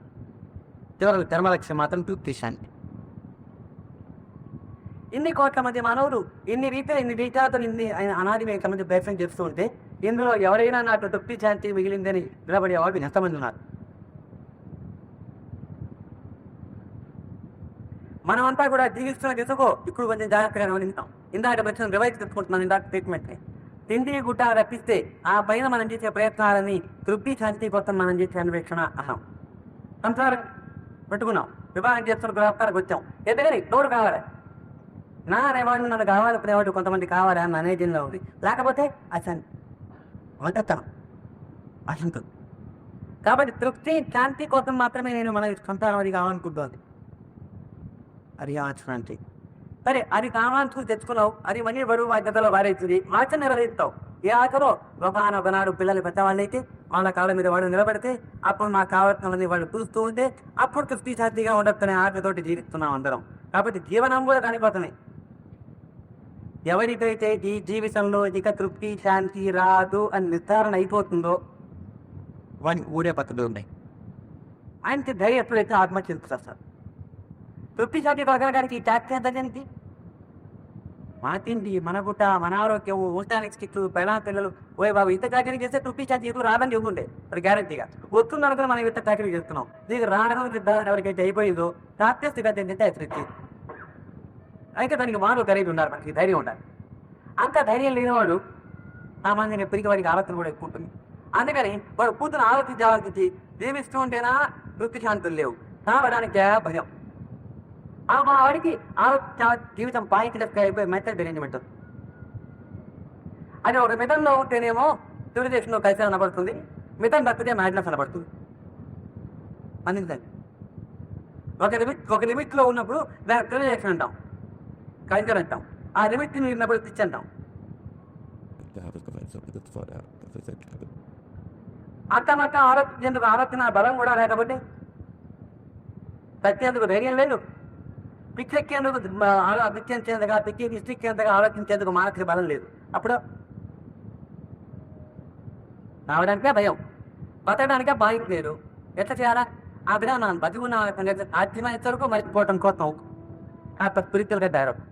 చివరకు ధర్మలక్ష్యం మాత్రం తృప్తి శాంతి. ఇన్ని కోట్ల మంది మానవులు ఇన్ని రీతిలో ఇన్ని రీచాతో ఇన్ని అనాది మంది ప్రయత్నం చేస్తూ ఉంటే ఇందులో ఎవరైనా నాకు తృప్తి శాంతి మిగిలిందని నిలబడే వాళ్ళు ఎంతమంది ఉన్నారు? మనమంతా కూడా జీవిస్తున్న దిశకో ఇప్పుడు కొంచెం జాగ్రత్తగా గమనిస్తాం. ఇందాక వచ్చిన రివైజ్ తెచ్చుకుంటున్నాను ఇందాక ట్రీట్మెంట్ని. తిండి గుట్ట రప్పిస్తే ఆ పైన మనం చేసే ప్రయత్నాలని తృప్తి శాంతి కోసం మనం చేసే అన్వేషణ అన్నాం. సంసారం పెట్టుకున్నాం, వివాహం చేస్తున్న గృహస్థానికి వచ్చాం. ఎందుకని డోరు కావాలి నా అనేవాడు నన్ను కావాలి అనేవాడు కొంతమంది కావాలి అన్న అనేజంలో ఉంది. లేకపోతే అసలు వంటతనం అసంతం. కాబట్టి తృప్తి శాంతి కోసం మాత్రమే నేను మన సంతానం అది కావాలనుకుంటుంది. అది ఆచరణి సరే, అది కావాల్సి తెచ్చుకున్నావు, అది మనీ బరువు బాధ్యతలో వారేస్తుంది, ఆచరణ నిర్వహిస్తావు. ఏ ఆచరో ఒకనాడు పిల్లలు పెద్దవాళ్ళు అయితే వాళ్ళ కాళ్ళ మీద వాడు నిలబడితే అప్పుడు నాకు కావాల్సినవన్నీ వాళ్ళు చూస్తూ ఉంటే అప్పుడు తృప్తి శాంతిగా ఉండొచ్చనే ఆటతోటి జీవిస్తున్నాం అందరం. కాబట్టి జీవనం కూడా దానికోసమే. ఎవరికైతే ఈ జీవితంలో ఇక తృప్తి శాంతి రాదు అని నిర్ధారణ అయిపోతుందో వాడికి ఊరే పద్ధతులు ఉన్నాయి. ఆయనకి ధైర్యం ఎప్పుడైతే ఆత్మహత్య చేస్తారు. తృప్తి శాంతి దొరకడానికి ఈ ట్యాక్స్ ఎంతేంటి? మన తిండి, మన గుట్ట, మన ఆరోగ్యం, ఉండడానికి స్టిక్స్, పిల్లలు ఓయ్ బాబు ఇంత చాకరీ చేస్తే తృప్తి శాంతి ఎప్పుడు రాదని చెబుతుండే మరి గ్యారంటీగా వస్తుంది అనుకుని మనం ఇంత చాకరీ చేస్తున్నాం. దీనికి రావడం నిర్ధారణ ఎవరికైతే అయిపోయిందో తాత్య స్థితి ఏంటంటే తృప్తి. అయితే దానికి మానవ ఖరీదు ఉండాలి, మనకి ధైర్యం ఉండాలి. అంత ధైర్యం లేనివాడు సామాన్యంగా ఎప్పటికీ వాడికి ఆలోచన కూడా ఎక్కువ ఉంటుంది. అందుకని వాడు కూతురు ఆలోచించి జీవిస్తూ ఉంటేనా తృప్తి శాంతులు లేవు, సావడానికి భయం. వాడికి జీవితం పాయింట్లెస్ అయిపోయి మెథడ్ అరేంజ్మెంట్. అది ఒక మితంలో ఉంటేనేమో తెలుగుదేశంలో కలిసి అనబడుతుంది, మితం తప్పితే మ్యాడ్నెస్ అనబడుతుంది. అందించండి. ఒక లిమిట్లో ఉన్నప్పుడు దాన్ని తెలుగుదేశం అంటాం, కల్చర్ అంటాం. ఆ లిమిట్ ఉన్నప్పుడు పిచ్చి అంటాం. అత్తమక్క ఆలోచించేందుకు ఆలోచన బలం కూడా లేకపోతే సత్యేందుకు ధైర్యం లేదు. పిచ్చెక్కేందుకు ఆలోచించేందుగా పిచ్చెక్కేందుగా ఆలోచించేందుకు మానసిక బలం లేదు. అప్పుడు రావడానికే భయం, బతకడానికే బాధ్యత లేదు. ఎట్లా చేయాలా? ఆ విధానం బతుకున్న ఆత్మీయ వరకు మర్చిపోవటం కోసం ఆ స్పిరిచువల్గా తయారవుతాం.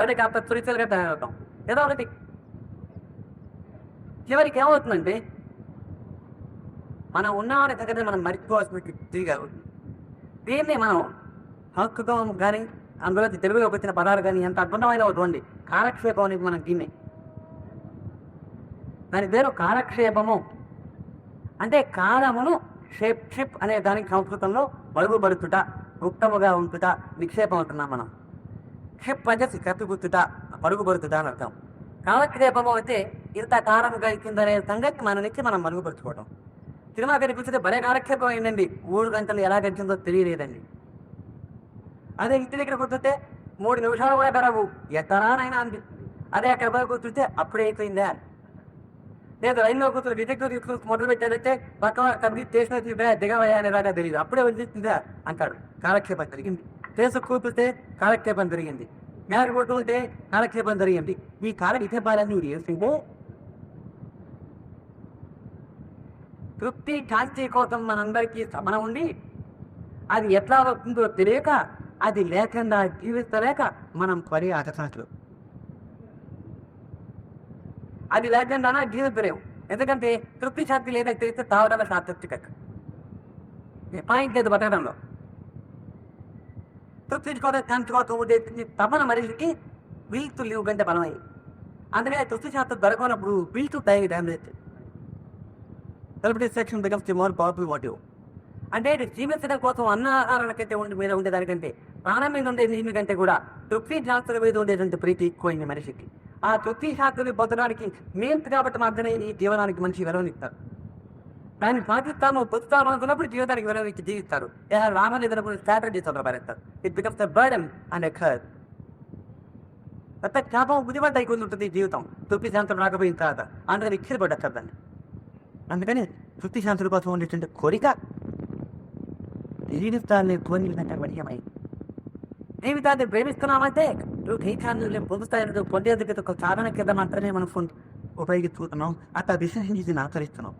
అదే కాస్త స్పిరిచువల్గా తయారవుతాం. ఏదో ఒకటి చివరికి ఏమవుతుందంటే మనం ఉన్నామనే దగ్గర మనం మర్చిపోవాల్సిన తిరిగి దీన్ని మనం హక్కుతో కానీ అందులో తెలుగులోకి వచ్చిన పదాలు కానీ ఎంత అద్భుతమైన అవుతుంది కాలక్షేపం అనేది మనం దీన్ని. దాని పేరు కాలక్షేపము. అంటే కాలమును షిప్ అనే దానికి సంస్కృతంలో మరుగుపరుచుట, గుప్తముగా ఉంచుట, నిక్షేపం అంటున్నాం మనం. షిప్ అంటే కప్పిపుచ్చుట, మరుగుపరుచుట అని అర్థం. కాలక్షేపము అయితే ఇంత కాలం గడిచిందనే సంగతి మన నుంచి మనం మరుగుపరుచుకోవడం. సినిమా కనిపిస్తే భలే కాలక్షేపం అయిందండి, 3 గంటలు ఎలా గడిచిందో తెలియలేదండి. అదే ఇంటి దగ్గర కూర్చుంటే 3 నిమిషాలు కూడా గడవు, ఎత్తరానైనా అనిపిస్తుంది. అదే అక్కడ బాగా కూర్చుంటే అప్పుడే అయిపోయిందా? లేదా రైల్లో కూర్చొని డిటెక్టివ్ తీసుకుని మొదలు పెట్టారంటే పక్కన కది స్టేషన్ దిగవయ్యా అని రాగా తెలియదు, అప్పుడే వచ్చేసిందా అంటాడు. కాలక్షేపం జరిగింది. స్టేషన్ కూర్చుంటే కాలక్షేపం జరిగింది. మేర కొట్టుకుంటే కాలక్షేపం జరిగింది. ఈ కాలక్షేపాలన్నీ చేస్తుంటే తృప్తి శాంతి కోసం మనందరికీ సమనం ఉండి అది ఎట్లా వస్తుందో తెలియక అది లేకుండా జీవిస్తలేక మనం పడి ఆటసాట్లు. అది లేకుండా జీవితలేము. ఎందుకంటే తృప్తి శాంతి లేదని తెలిస్తే తావడంలో సాతృప్తి కక్క పాయింట్ లేదు బతకడంలో. తృప్తి కోసం శాంతి కోసం ఉద్దేశించి తపన మనిషికి వీల్ టు లివ్ కంటే బలమై. అందుకని తృప్తి శాంతి దొరకనప్పుడు will to die damage celebrity becomes the more powerful motive. అంటే జీవించడం కోసం అన్న ఆహారాలకైతే మీద ఉండేదానికంటే ప్రాణం మీద ఉండే నీమి కంటే కూడా తృప్తి శాస్త్రం మీద ఉండేటువంటి ప్రీతి ఎక్కువైంది మనిషికి. ఆ తృప్తి శాస్త్రాన్ని పొందడానికి మేలు కాబట్టి మాత్రమే ఈ జీవనానికి మనిషి విలువనిస్తారు. దాన్ని పాటిస్తాము పొందుతాము అనుకున్నప్పుడు జీవితానికి విలువనిచ్చి జీవిస్తారు. రామనిధులకు స్ట్రాటజీ చదవబడతారు. It becomes the burden and a curse. కొత్త శాపం బుద్ధిపడ్డ ఉంటుంది జీవితం తృప్తి శాంతం రాకపోయిన తర్వాత. అందుకని ఇచ్చిపడ్డారు దాన్ని. అందుకని తృప్తి శాంతుల కోసం ఉండేటువంటి కోరిక జీవితాన్ని పొందినంత వడియమై జీవితాన్ని ప్రేమిస్తున్నామంటే నువ్వు జీవితాన్ని పొందుతాయి పొందేందుకు ఒక సాధన కింద మాత్రమే మనం ఉపయోగిస్తున్నాం. అట్లా విశ్లేషించి ఆచరిస్తున్నాం.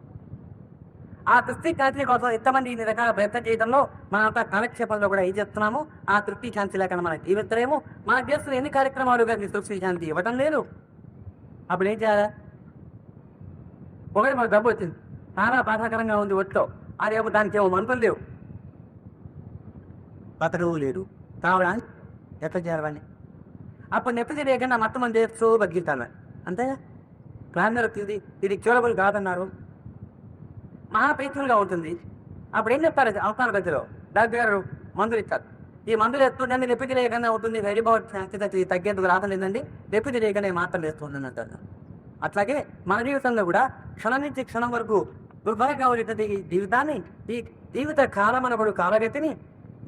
ఆ తృప్తి శాంతి కోసం ఎంతమంది ఇన్ని రకాల ప్రయత్నం చేయడంలో మనంతా కాలక్షేపంలో కూడా ఏం చేస్తున్నాము? ఆ తృప్తి శాంతి లేకుండా మనం జీవితలేము. మన చేస్తున్న ఎన్ని కార్యక్రమాలు కానీ తృప్తి శాంతి ఇవ్వటం లేదు. అప్పుడు ఏం చేయాలా? ఒకటి మనకు డబ్బు వచ్చింది, చాలా బాధాకరంగా ఉంది ఒట్లో. అదేమో దానికి ఏమో మనసులు లేవు, బతకవు లేదు, తావడానికి ఎట్లా చేయాలని అప్పుడు నెప్పి తెలియకుండా మొత్తం మంది చేస్తూ బతికిస్తాను. అంతేగా ప్లాన్ జరుగుతుంది. ఇది క్యూరబుల్ కాదన్నారు, మహా పెయిన్ఫుల్గా ఉంటుంది. అప్పుడు ఏం చెప్తారు? అవసరాల గదిలో డాక్టర్ గారు మందులు ఇస్తారు. ఈ మందులు ఎత్తుండండి, నెప్పి తెలియకుండా అవుతుంది, వెరిబౌట్ తగ్గేందుకు రావట్లేదండి, నెప్పి తెలియకుండా మాత్రం వేస్తుందని అంటారు. అట్లాగే మన జీవితంలో కూడా క్షణం నుంచి క్షణం వరకు దుర్భరంగా ఉండేటువంటి ఈ జీవితాన్ని, ఈ జీవిత కాలం అనబడు కాలగతిని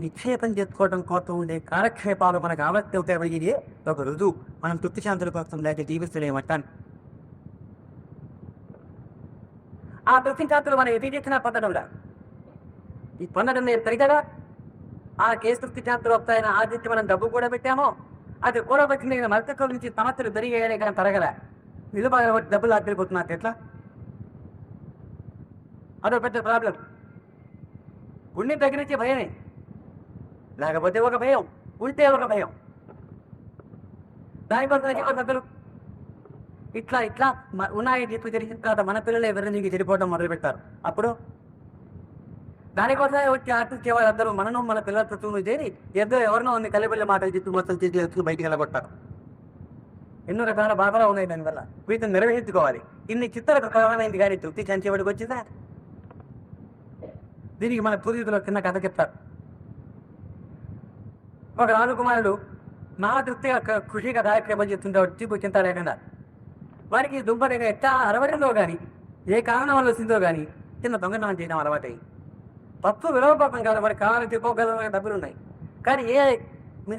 నిక్షేపం చేసుకోవడం కోసం ఉండే కాలక్షేపాలు మనకు ఆవశ్యకమైనది ఒక రుజువు. మనం తృప్తి శాంతుల కోసం లేక జీవిస్తలేమంటాను. ఆ తృప్తి శాంతులు మనం ఎటు చేసినా పొందడంలా. ఈ పొందడం నేను సరిగదా ఆ కేసు తృప్తి శాంతులు వస్తాయని ఆదిత్య మనం డబ్బు కూడా పెట్టామో అది కూడబెట్టిన మరొక నుంచి సమస్యలు పెరిగాయనే కానీ తరగల నిలువ డబ్బులు ఆగిపోతున్నారు. ఎట్లా? అదో పెద్ద ప్రాబ్లం. గుండె తగ్గించే భయమే, లేకపోతే ఒక భయం, ఉంటే ఒక భయం. దానికోసం పెద్దలు ఇట్లా ఇట్లా ఉన్నాయి చెప్పి జరిగిన తర్వాత మన పిల్లలు ఎవరు నీకు చెడిపోవడం మొదలు పెడతారు. అప్పుడు దానికోసమే వచ్చి ఆర్టిస్ట్ వాళ్ళందరూ మనను మన పిల్లల చుట్టూ చేరి ఎవరినో ఉంది కలిపిల్ల మాటలు చెప్పి మొత్తం చేసి బయటికి వెళ్ళగొట్టారు. ఎన్నో రకాల బాధలు ఉన్నాయి దానివల్ల. వీటిని నిర్వహించుకోవాలి. ఇన్ని చిత్రాలకు కారణమైంది కానీ తృప్తి చంచేవాడికి వచ్చిందా? దీనికి మన పూర్వీకులు చిన్న కథ చెప్తారు. ఒక రాజకుమారుడు నా తృప్తిగా ఖుషిగా కార్యక్రమం చేస్తుంటాడు, చూపు చింత లేకుండా. వారికి దుంపగా ఎట్లా అరవడంలో కానీ ఏ కారణం వల్ల వచ్చిందో కానీ చిన్న దొంగతనం చేయడం అలవాటై పప్పు విలువపాపం కాదు, వారికి కావాలని చెప్పుకోగల డబ్బులు ఉన్నాయి. కానీ ఏ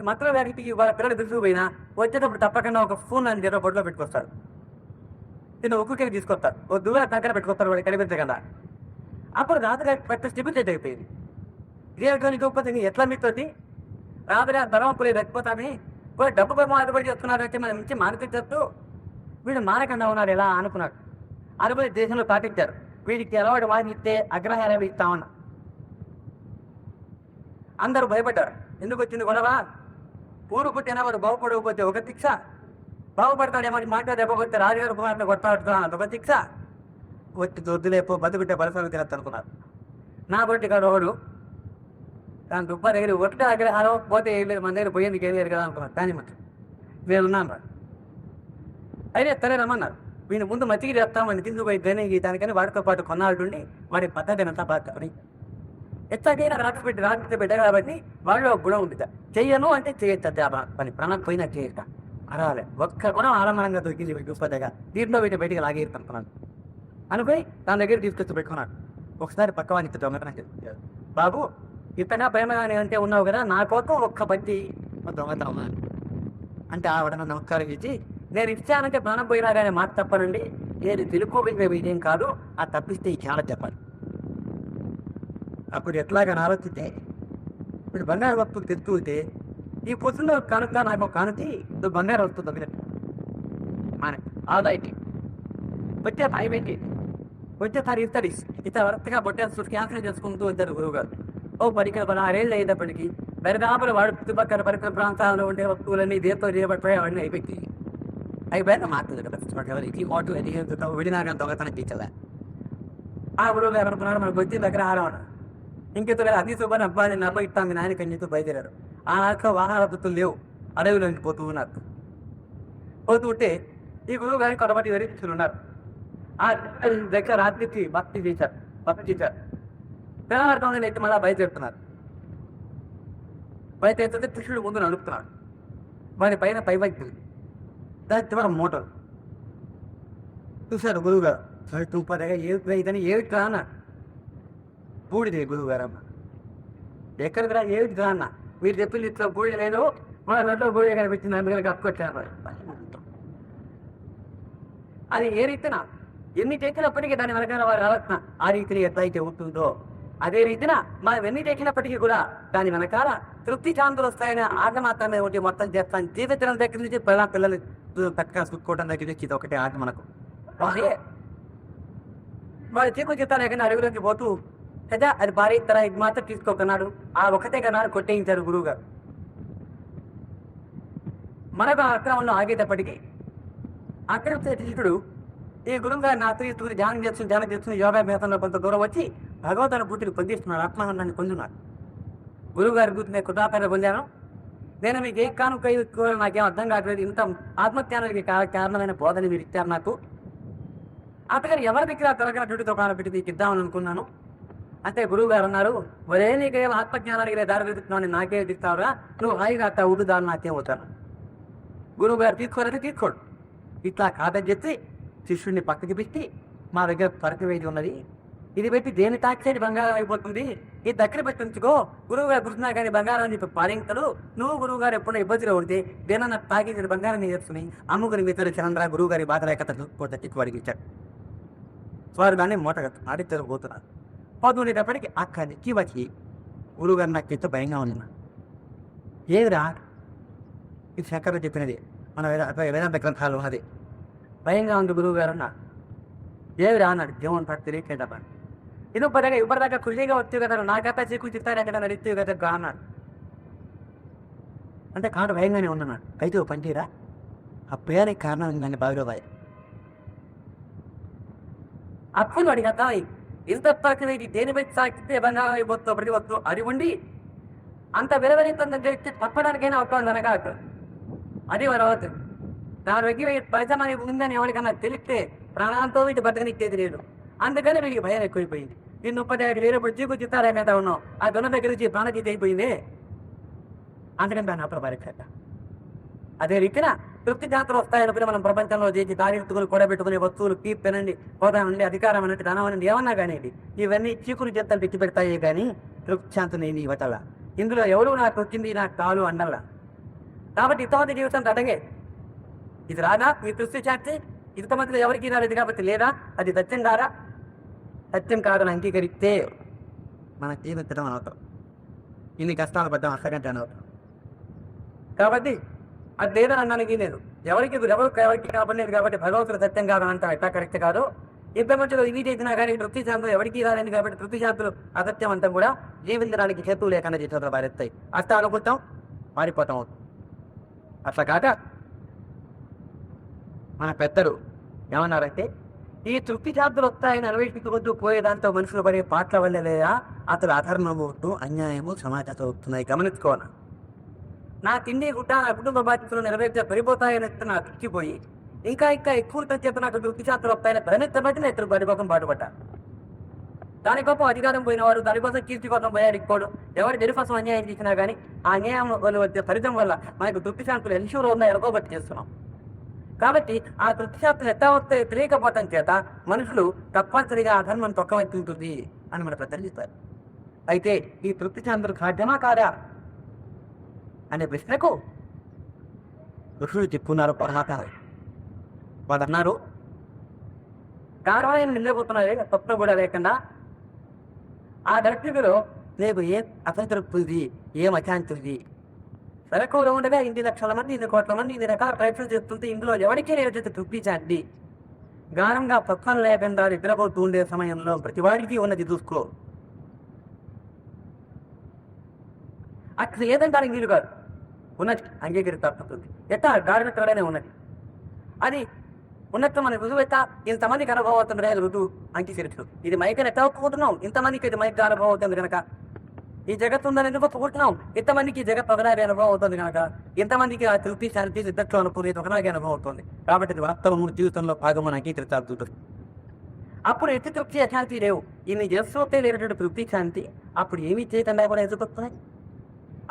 మాత్రం వారికి వాళ్ళ పిల్లలు తీసుకుపోయినా వచ్చేటప్పుడు తప్పకుండా ఒక ఫోన్ అని చెప్పి బొడ్లో పెట్టుకొస్తారు. చిన్న ఉక్కుకి తీసుకొస్తారు, ఒక దూరం దగ్గర పెట్టుకొస్తారు వాడికి కనిపించకుండా. అప్పుడు రాత్రిగారి పెద్ద స్టిబిలిటీ అయిపోయింది. ఇదే గొప్ప ఎట్లా మీతోటి రాత్రి ధర్మపురి రచ్చిపోతామే కూడా డబ్బు పడి చేస్తున్నారంటే మనం నుంచి మానిపించచ్చు, వీడు మానకుండా ఉన్నారు ఎలా అనుకున్నాడు. అనుకుని దేశంలో పాటించారు. వీడికి అలవాటు వాడిని ఇస్తే అగ్రహారం ఇస్తామన్నా. అందరూ భయపడ్డారు. ఎందుకు వచ్చింది గొడవ? ఊరు పుట్టిన వాడు బాగుపడకపోతే ఒక శిక్ష, బాగుపడతాడేమని మాట్లాడకపోతే రాజుగారు కుమార్తె కొట్టాడుతున్నా అదొక శిక్ష. వచ్చి దొద్దులేపో బతుకుంటే పరిశ్రమ తినద్దు అనుకున్నారు. నా బట్టి కాదు ఒకడు దాని దుబ్బ దగ్గర ఒకటే అగ్రహారం పోతే ఏం లేదు, మన దగ్గర పోయేందుకు ఏం లేదు కదా అనుకున్నారు. కానీ మాత్రం వీళ్ళున్నాను రా అయితే సరే రమ్మన్నారు. వీడిని ముందు మచ్చికి చేస్తామని తీసుకుపోయి గని దానికని వాడితో పాటు కొన్నాళ్ళుండి వాడి పద్ధతి అంతా బాగా ఎట్లాగైనా రాత్రి పెట్ట కాబట్టి వాళ్ళు ఒక గుణం ఉంటుంది. చెయ్యను అంటే చేయొచ్చు ఆ పని, ప్రాణం పోయినా చేయట అరాలే. ఒక్క గుణం ఆడంబరంగా దొరికింది గొప్పగా. దీంట్లో వీటి బయటికి లాగేస్తాను అనుకున్నాను. అనుకుని తన దగ్గర తీసుకొచ్చి పెట్టుకున్నాడు. ఒకసారి పక్కవాని దొంగతనం చేశాడు. బాబు ఇంతగా ప్రేమగానే అంటే ఉన్నావు కదా, నా కోసం ఒక్క బట్టి దొంగతనం అంటే ఆవిడ నమస్కారం ఇచ్చి నేను ఇచ్చానంటే ప్రాణం పోయినా కానీ మాట తప్పనండి, నేను తెలుసుకోగలిగే విజయం కాదు, ఆ తప్పిస్తే ఈ క్షణం చెప్పాలి. అప్పుడు ఎట్లాగని ఆలోచిస్తే ఇప్పుడు బంగారు వస్తువులు తెస్తూ ఉంటే ఈ పొద్దున్న కనుక నాకు కానుతి నువ్వు బంగారు వస్తుంది తగ్గినట్టు మన ఆదాయికి వచ్చే టైం ఏంటి వచ్చేసారి ఇస్తాడు ఇతర వరతగా బొట్టేస్తూ క్యాన్సల్ చేసుకుంటూ వచ్చారు గురువు గారు. ఓ 16 ఏళ్ళు అయ్యేటప్పటికి దరిదాపులు వాడు చుట్టుపక్కల పరిసర ప్రాంతాల్లో ఉండే వస్తువులన్నీ దేంతో చేయబడిపోయి అవన్నీ అయిపోయాక మాట్లాడు ఎవరికి మోటలు విడినాక దొంగతనం తీర్చదా. ఆ గురువు గారు అనుకున్నారు మనకు వచ్చి దగ్గర ఆడవడం ఇంకెత్తు అన్ని శుభ్రం అబ్బాయి నమ్మ ఇస్తాం నాయన కన్యతో బయలుదేరారు. ఆ నాక వాహన పద్ధతులు లేవు, అడవిలోకి పోతూ ఉన్నారు. పోతూ ఉంటే ఈ గురువు గారికి కొరబట్టి వరిస్తులు ఉన్నారు. ఆ దగ్గర రాత్రికి భక్తి చేశారు. తెల్లవారుతో ఎత్తి మళ్ళా బయలుదేరుతున్నారు. బయలుదేరితే కృష్ణుడు ముందు నడుపుతున్నాడు. వారి పైన పైవైద్యులు దాని చివర మోటార్ చూశారు గురువు గారు. ఇదని ఏమిటి రా అన్న బూడిదే గురువు గారు. అమ్మ ఎక్కడికి రా ఏమిటి రా అన్న, మీరు చెప్పింది ఇట్లా బూడి లేదు, మన నోట్లో బూడి కనిపించింది, అందుకని కప్పుకొచ్చారు. అది ఏ రీతిన ఎన్ని చేసినప్పటికీ దాని వెనకాల వారి ఆలోచన ఆ రీతిని ఎట్లయితే ఉంటుందో అదే రీతిన మనం ఎన్ని చేసినప్పటికీ కూడా దాని వెనకాల తృప్తి శాంతులు వస్తాయని ఆట మాత్రమే ఒకటి మొత్తం చేస్తాను. జీవితం దగ్గర నుంచి పిల్లలు చక్కగా చుట్టుకోవడం దగ్గర నుంచి ఇది ఒకటే ఆట మనకు. వాడు చెప్తాను కానీ అడుగులోకి పోతూ కదా అది భారీ తర ఇది మాత్రం తీసుకోకున్నాడు. ఆ ఒకటే కన్నాడు కొట్టేయించారు గురువు గారు. మనకు అక్రమంలో ఆగేటప్పటికీ అక్కడ శిష్యుడు ఈ గురువు గారు నాతో తూరి ధ్యానం చేస్తున్న యోగాభ్యాసంలో కొంత దూరం వచ్చి భగవంతుని పూర్తిని పొందిస్తున్నాడు, ఆత్మానందాన్ని పొందున్నాడు. గురువు గారి గుర్తు కృతాపేర పొందాను, నేను మీకు ఏ కాను నాకేం అర్థం కావట్లేదు, ఇంత ఆత్మజ్ఞానానికి కారణమైన బోధన మీరు ఇచ్చారు నాకు. అతగారు ఎవరి దగ్గర తొలగినటువంటి దుకాణం పెట్టి నీకు ఇద్దామని అనుకున్నాను. అంటే గురువు గారు అన్నారు, ఒరే నీకేం ఆత్మజ్ఞానానికి దారి వెతుకుతున్నావు, నాకే ఇస్తావురా, నువ్వు హాయిగా అట్లా ఊరు దాన్ని నాకేం అవుతాను. గురువు గారు తీసుకోవాలంటే తీసుకోడు. ఇట్లా కాదని చెప్పి శిష్యుడిని పక్కకి పెట్టి మా దగ్గర తరక వేది ఉన్నది, ఇది పెట్టి దేని తాకిసేది బంగారం అయిపోతుంది, ఈ దగ్గర పెట్టి ఉంచుకో, గురువు గారు గుర్తున్నా కానీ బంగారం అని చెప్పి పాలించడు. నువ్వు గురువు గారు ఎప్పుడైనా ఇబ్బందిలో ఉంటే దేనన్నా తాకించిన బంగారం నేర్చుకుని అమ్ముకుని మిత్రుడు చంద్ర గురువు గారి బాధ లేక వాడికి ఇచ్చాడు. వారు దాన్ని మూటగా ఆడిద్దరు పోతున్నారు. పోతుండేటప్పటికి అక్కడికి వచ్చి గురువు గారు నాకు ఎంతో భయంగా ఉంది. ఏదిరా ఇది శంకర్లు చెప్పినది, మన వేదాంత గ్రంథాలు అది భయంగా ఉంది గురువు గారు అన్న. ఏవిరా అన్నాడు. దేవుని పట్టు తెలియకేటప్ప ఇప్పటిదాకా కృషిగా వచ్చి కదా నాకైతే చిక్కుతారు ఎక్కడ నడిస్తే కదా అన్నాడు. అంటే కాడు భయంగానే ఉన్నాడు. అయితే ఓ పంటీరా ఆ పేరుకి కారణం దాన్ని బావిలో బాయ్ అప్పుడు వాడికి అర్థం ఇంత తక్కువ దేని పెట్టి సాగితే బంగారం అయిపోతూ ప్రతి వస్తూ అది ఉండి అంత విలువైందంటే తప్పడానికైనా అవుతుంది అనగా అది వరవద్దు. దాని దగ్గర పరిశ్రమ ఉందని ఎవరికన్నా తెలిస్తే ప్రాణాలతో వీటి బతకనిచ్చేది లేదు. అందుకని వీడికి భయం ఎక్కువైపోయింది. ఈ 35 వేలు చిత్తారా మీద ఉన్నావు, ఆ దొన్న దగ్గర నుంచి ప్రాణజీతి అయిపోయింది. అందుకని దాన్ని అప్పుడు పరీక్ష. అదే రీతిన తృప్తి జాతరలు వస్తాయనుకుని మనం ప్రపంచంలో చేసి తారీఖులు కూడబెట్టుకునే వస్తువులు కీప్ పెనండి, హోదా నుండి అధికారం అన్నట్టు ధనం అనేది ఏమన్నా కానీ ఇవన్నీ చీకులు చేతలు తెచ్చి పెడతాయి కానీ తృప్తి శాంతి ఇవతల ఇందులో ఎవరు నాకు వచ్చింది నాకు కాలు అండల్లా. కాబట్టి ఇంతమంది జీవితం తటగే ఇది రాదా మీ తృప్తి శాంతి ఇంతమందిలో ఎవరికి రాలేదు కాబట్టి లేదా అది సత్యం కాదా? సత్యం కాదని అంగీకరిస్తే మన జీవించడం అనవుతాం, ఇన్ని కష్టాలు పడ్డాం అసగంటే అనవుతాం. కాబట్టి అది లేదని అనడానికి లేదు. ఎవరికి కాపలేదు కాబట్టి భగవంతుడు సత్యం కాదు అంటాం. ఎట్లా కరెక్ట్ కాదు. ఇంత మధ్యలో ఇవి చేసినా కానీ తృప్తి శాంతులు ఎవరికి రాలేదు కాబట్టి తృప్తి శాంతులు అసత్యం అంతా కూడా జీవించడానికి హేతువు లేకుండా చేతులు పారేస్తాయి. అష్ట అనుకుంటాం మారిపోతాం. అట్లా కాక మన పెద్దలు ఏమన్నారంటే ఈ తృప్తి శాంతులు వస్తాయని అన్వేషించుకుంటూ పోయేదాంతో మనుషులు పడే పాటల వల్ల లేదా అతడు అధర్మము అన్యాయము సమాజంతో వస్తున్నాయి. గమనించుకోవాలి. నా తిండి గుట్ట నా కుటుంబ బాధ్యతలు నెరవేర్చే పడిపోతాయని నా తృప్తిపోయి ఇంకా ఎక్కువ చేత నాకు తృప్తి శాంతులు వస్తాయని ప్రయత్నబట్టి ఇతరు పడిపోకం పాటుపడ్డా. దానికోసం అధికారం పోయిన వారు దానికోసం కీర్తి కోసం పోయారు. ఇప్పుడు ఎవరి దేని కోసం అన్యాయం చేసినా కానీ ఆ అన్యాయం వల్ల వచ్చే ఫలితం వల్ల మనకు తృప్తి శాంతులు ఎన్షూర్ ఉందా ఎలకోబట్టి చేస్తున్నాం. కాబట్టి ఆ తృప్తి శాంతులు ఎట్లా వస్తే తెలియకపోవటం చేత మనుషులు తప్పనిసరిగా అధర్మం తొక్కవెత్తుంటుంది అని మన పెద్దలు చెప్తారు. అయితే ఈ తృప్తి శాంతులు సాధ్యమా కాదా అనే ప్రశ్నకు ఋషులు చెప్పుకున్నారు. పరమాత్మ వాళ్ళు అన్నారు, గాఢమైన నిద్రపోతున్నది స్వప్నం కూడా లేకుండా ఆ దర్శకులు రేపు ఏం అసంతృప్తి, ఏం అశాంతి, సరకులో ఉండగా 8 లక్షల మంది, 8 కోట్ల మంది 8 రకాల ప్రయత్నం చేస్తుంటే ఇందులో ఎవరికీ నేను తృప్తించండి. గాఢంగా స్వప్నం లేకుండా నిద్రపోతూ ఉండే సమయంలో ప్రతివాడికి ఉన్నది చూసుకో. అక్కడ ఏదంటానికి వీలు కాదు, ఉన్నది అంగీకరిస్తుంది. ఎట్టా గాఢతోనే ఉన్నది, అది ఉన్నట్టు మన రుజువు ఎట్టా ఇంతమందికి అనుభవం అవుతుంది, రుజువు అంగీకరించదు. ఇది మైకని ఎట్టా ఒప్పుకుంటున్నాం, ఇంతమందికి ఇది మైక్ అనుభవం అవుతుంది కనుక. ఈ జగత్తు ఉందని ఎందుకు ఒప్పుకుంటున్నాం, ఇంతమందికి ఈ జగత్తు ఒకనాగే అనుభవం అవుతుంది కనుక. ఇంతమందికి ఆ తృప్తి శాంతి సిద్ధత్వం అనుకునేది ఒకనాగే అనుభవం అవుతుంది కాబట్టి ఇది వాస్తవం జీవితంలో భాగం అంగీకరించాల్సి. అప్పుడు ఎట్టి తృప్తి అశాంతి లేవు, ఇన్ని చేస్తుంటే లేనటువంటి తృప్తి శాంతి అప్పుడు ఏమీ చేయకుండా కూడా ఎదుగుతున్నాయి.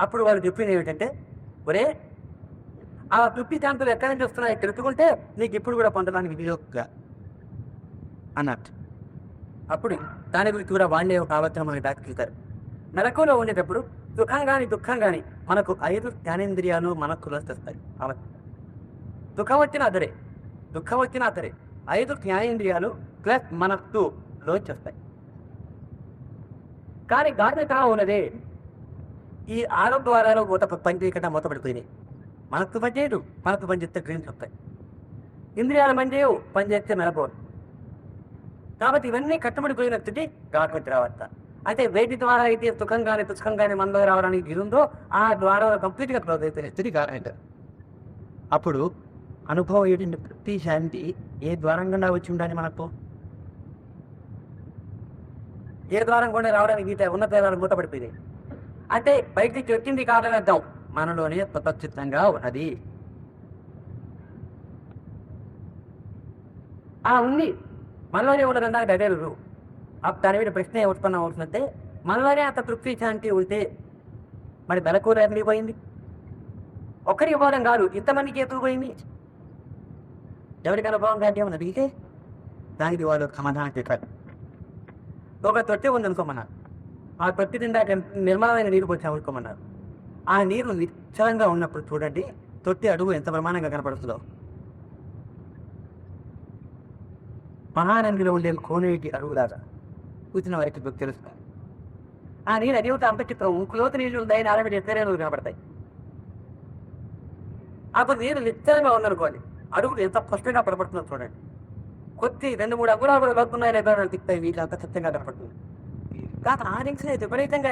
అప్పుడు వాళ్ళు చెప్పింది ఏమిటంటే, ఒరే ఆ తృప్తి శాంతులు ఎక్కడి నుంచి వస్తున్నాయి తెలుసుకుంటే నీకు ఇప్పుడు కూడా పొందడానికి వీలుగా అన్నట్టు. అప్పుడు దాని గురించి కూడా వాళ్ళే ఒక ఆలోచన మనకి దాచుతారు. మెలకులో ఉండేటప్పుడు సుఖం కానీ దుఃఖం కానీ మనకు 5 జ్ఞానేంద్రియాలు మనకు వస్తాయి. సుఖం వచ్చినా అదరే, దుఃఖం వచ్చినా అదరే, 5 జ్ఞానేంద్రియాలు ప్లస్ మనస్సు లోంచొస్తాయి. కానీ గాఢత ఉన్నదే ఈ 6 ద్వారాలు పనిచేయకుండా మూతపడిపోయినాయి. మనకు పనిచేయడు, మనకు పనిచేస్తే డ్రీమ్స్ వస్తాయి. ఇంద్రియాలు పనిచేయవు, పనిచేస్తే మెలపోవు. కాబట్టి ఇవన్నీ కట్టుబడిపోయిన స్థితి గాఢత రావచ్చ. అయితే వేటి ద్వారా అయితే సుఖం కానీ దుఃఖం కానీ మనలో రావడానికి ఇది ఉందో ఆ ద్వారా కంప్లీట్గా క్లోజ్ అయిపోయిన స్థితి గాఢత. అప్పుడు అనుభవం ఏంటంటే ప్రతి శాంతి ఏ ద్వారం గుండా వచ్చి ఉండాలి మనకు, ఏ ద్వారం కూడా రావడానికి గీత ఉన్నత ద్వారం మూతపడిపోయింది. అంటే బయటికి వచ్చింది కాదని అర్థం, మనలోనే స్వతచిత్తంగా ఉన్నది. ఉంది మనలోనే ఉన్నదన్నాక అదే రుజువు. దాని మీద ప్రశ్న ఉత్పన్నం అవుతుందంటే, మనలోనే అంత తృప్తి శాంతి ఉంటే మరి మెలకువ పోయింది. ఒక్కరికి పోవడం కాదు, ఇంతమందికి ఎదురు పోయింది. ఎవరికి అనుభవం కానీ ఏమన్నా అడిగితే దానికి వాళ్ళు సమాధానం చెప్పారు. ఒక తొట్టి ఉందనుకోమన్నారు, ఆ తొట్టి నిండా నిర్మలమైన నీరు పోసి అనుకోమన్నారు. ఆ నీరు నిశ్చలంగా ఉన్నప్పుడు చూడండి తొట్టి అడుగు ఎంత ప్రమాణంగా కనపడుతుందో. మహానందిలో ఉండే కోనేటి అడుగులాగా కూర్చున్న వారికి తెలుస్తుంది. ఆ నీరు అడిగితే అంత చిత్రం, లోతు నీళ్ళు ఉంటాయి, ఆరబెట్టి ఎత్తరే నీళ్ళు కనపడతాయి. అప్పుడు నీరు నిశ్చలంగా ఉందనుకోండి, అడుగులు ఎంత స్పష్టంగా కనపడుతుందో చూడండి. కొద్ది 2-3 అంగుళాలు కూడా వస్తున్నాయి లేదా తిప్పుతాయి, వీళ్ళు అంత సత్యంగా కనపడుతుంది. కాదు ఆ రింగ్స్ విపరీతంగా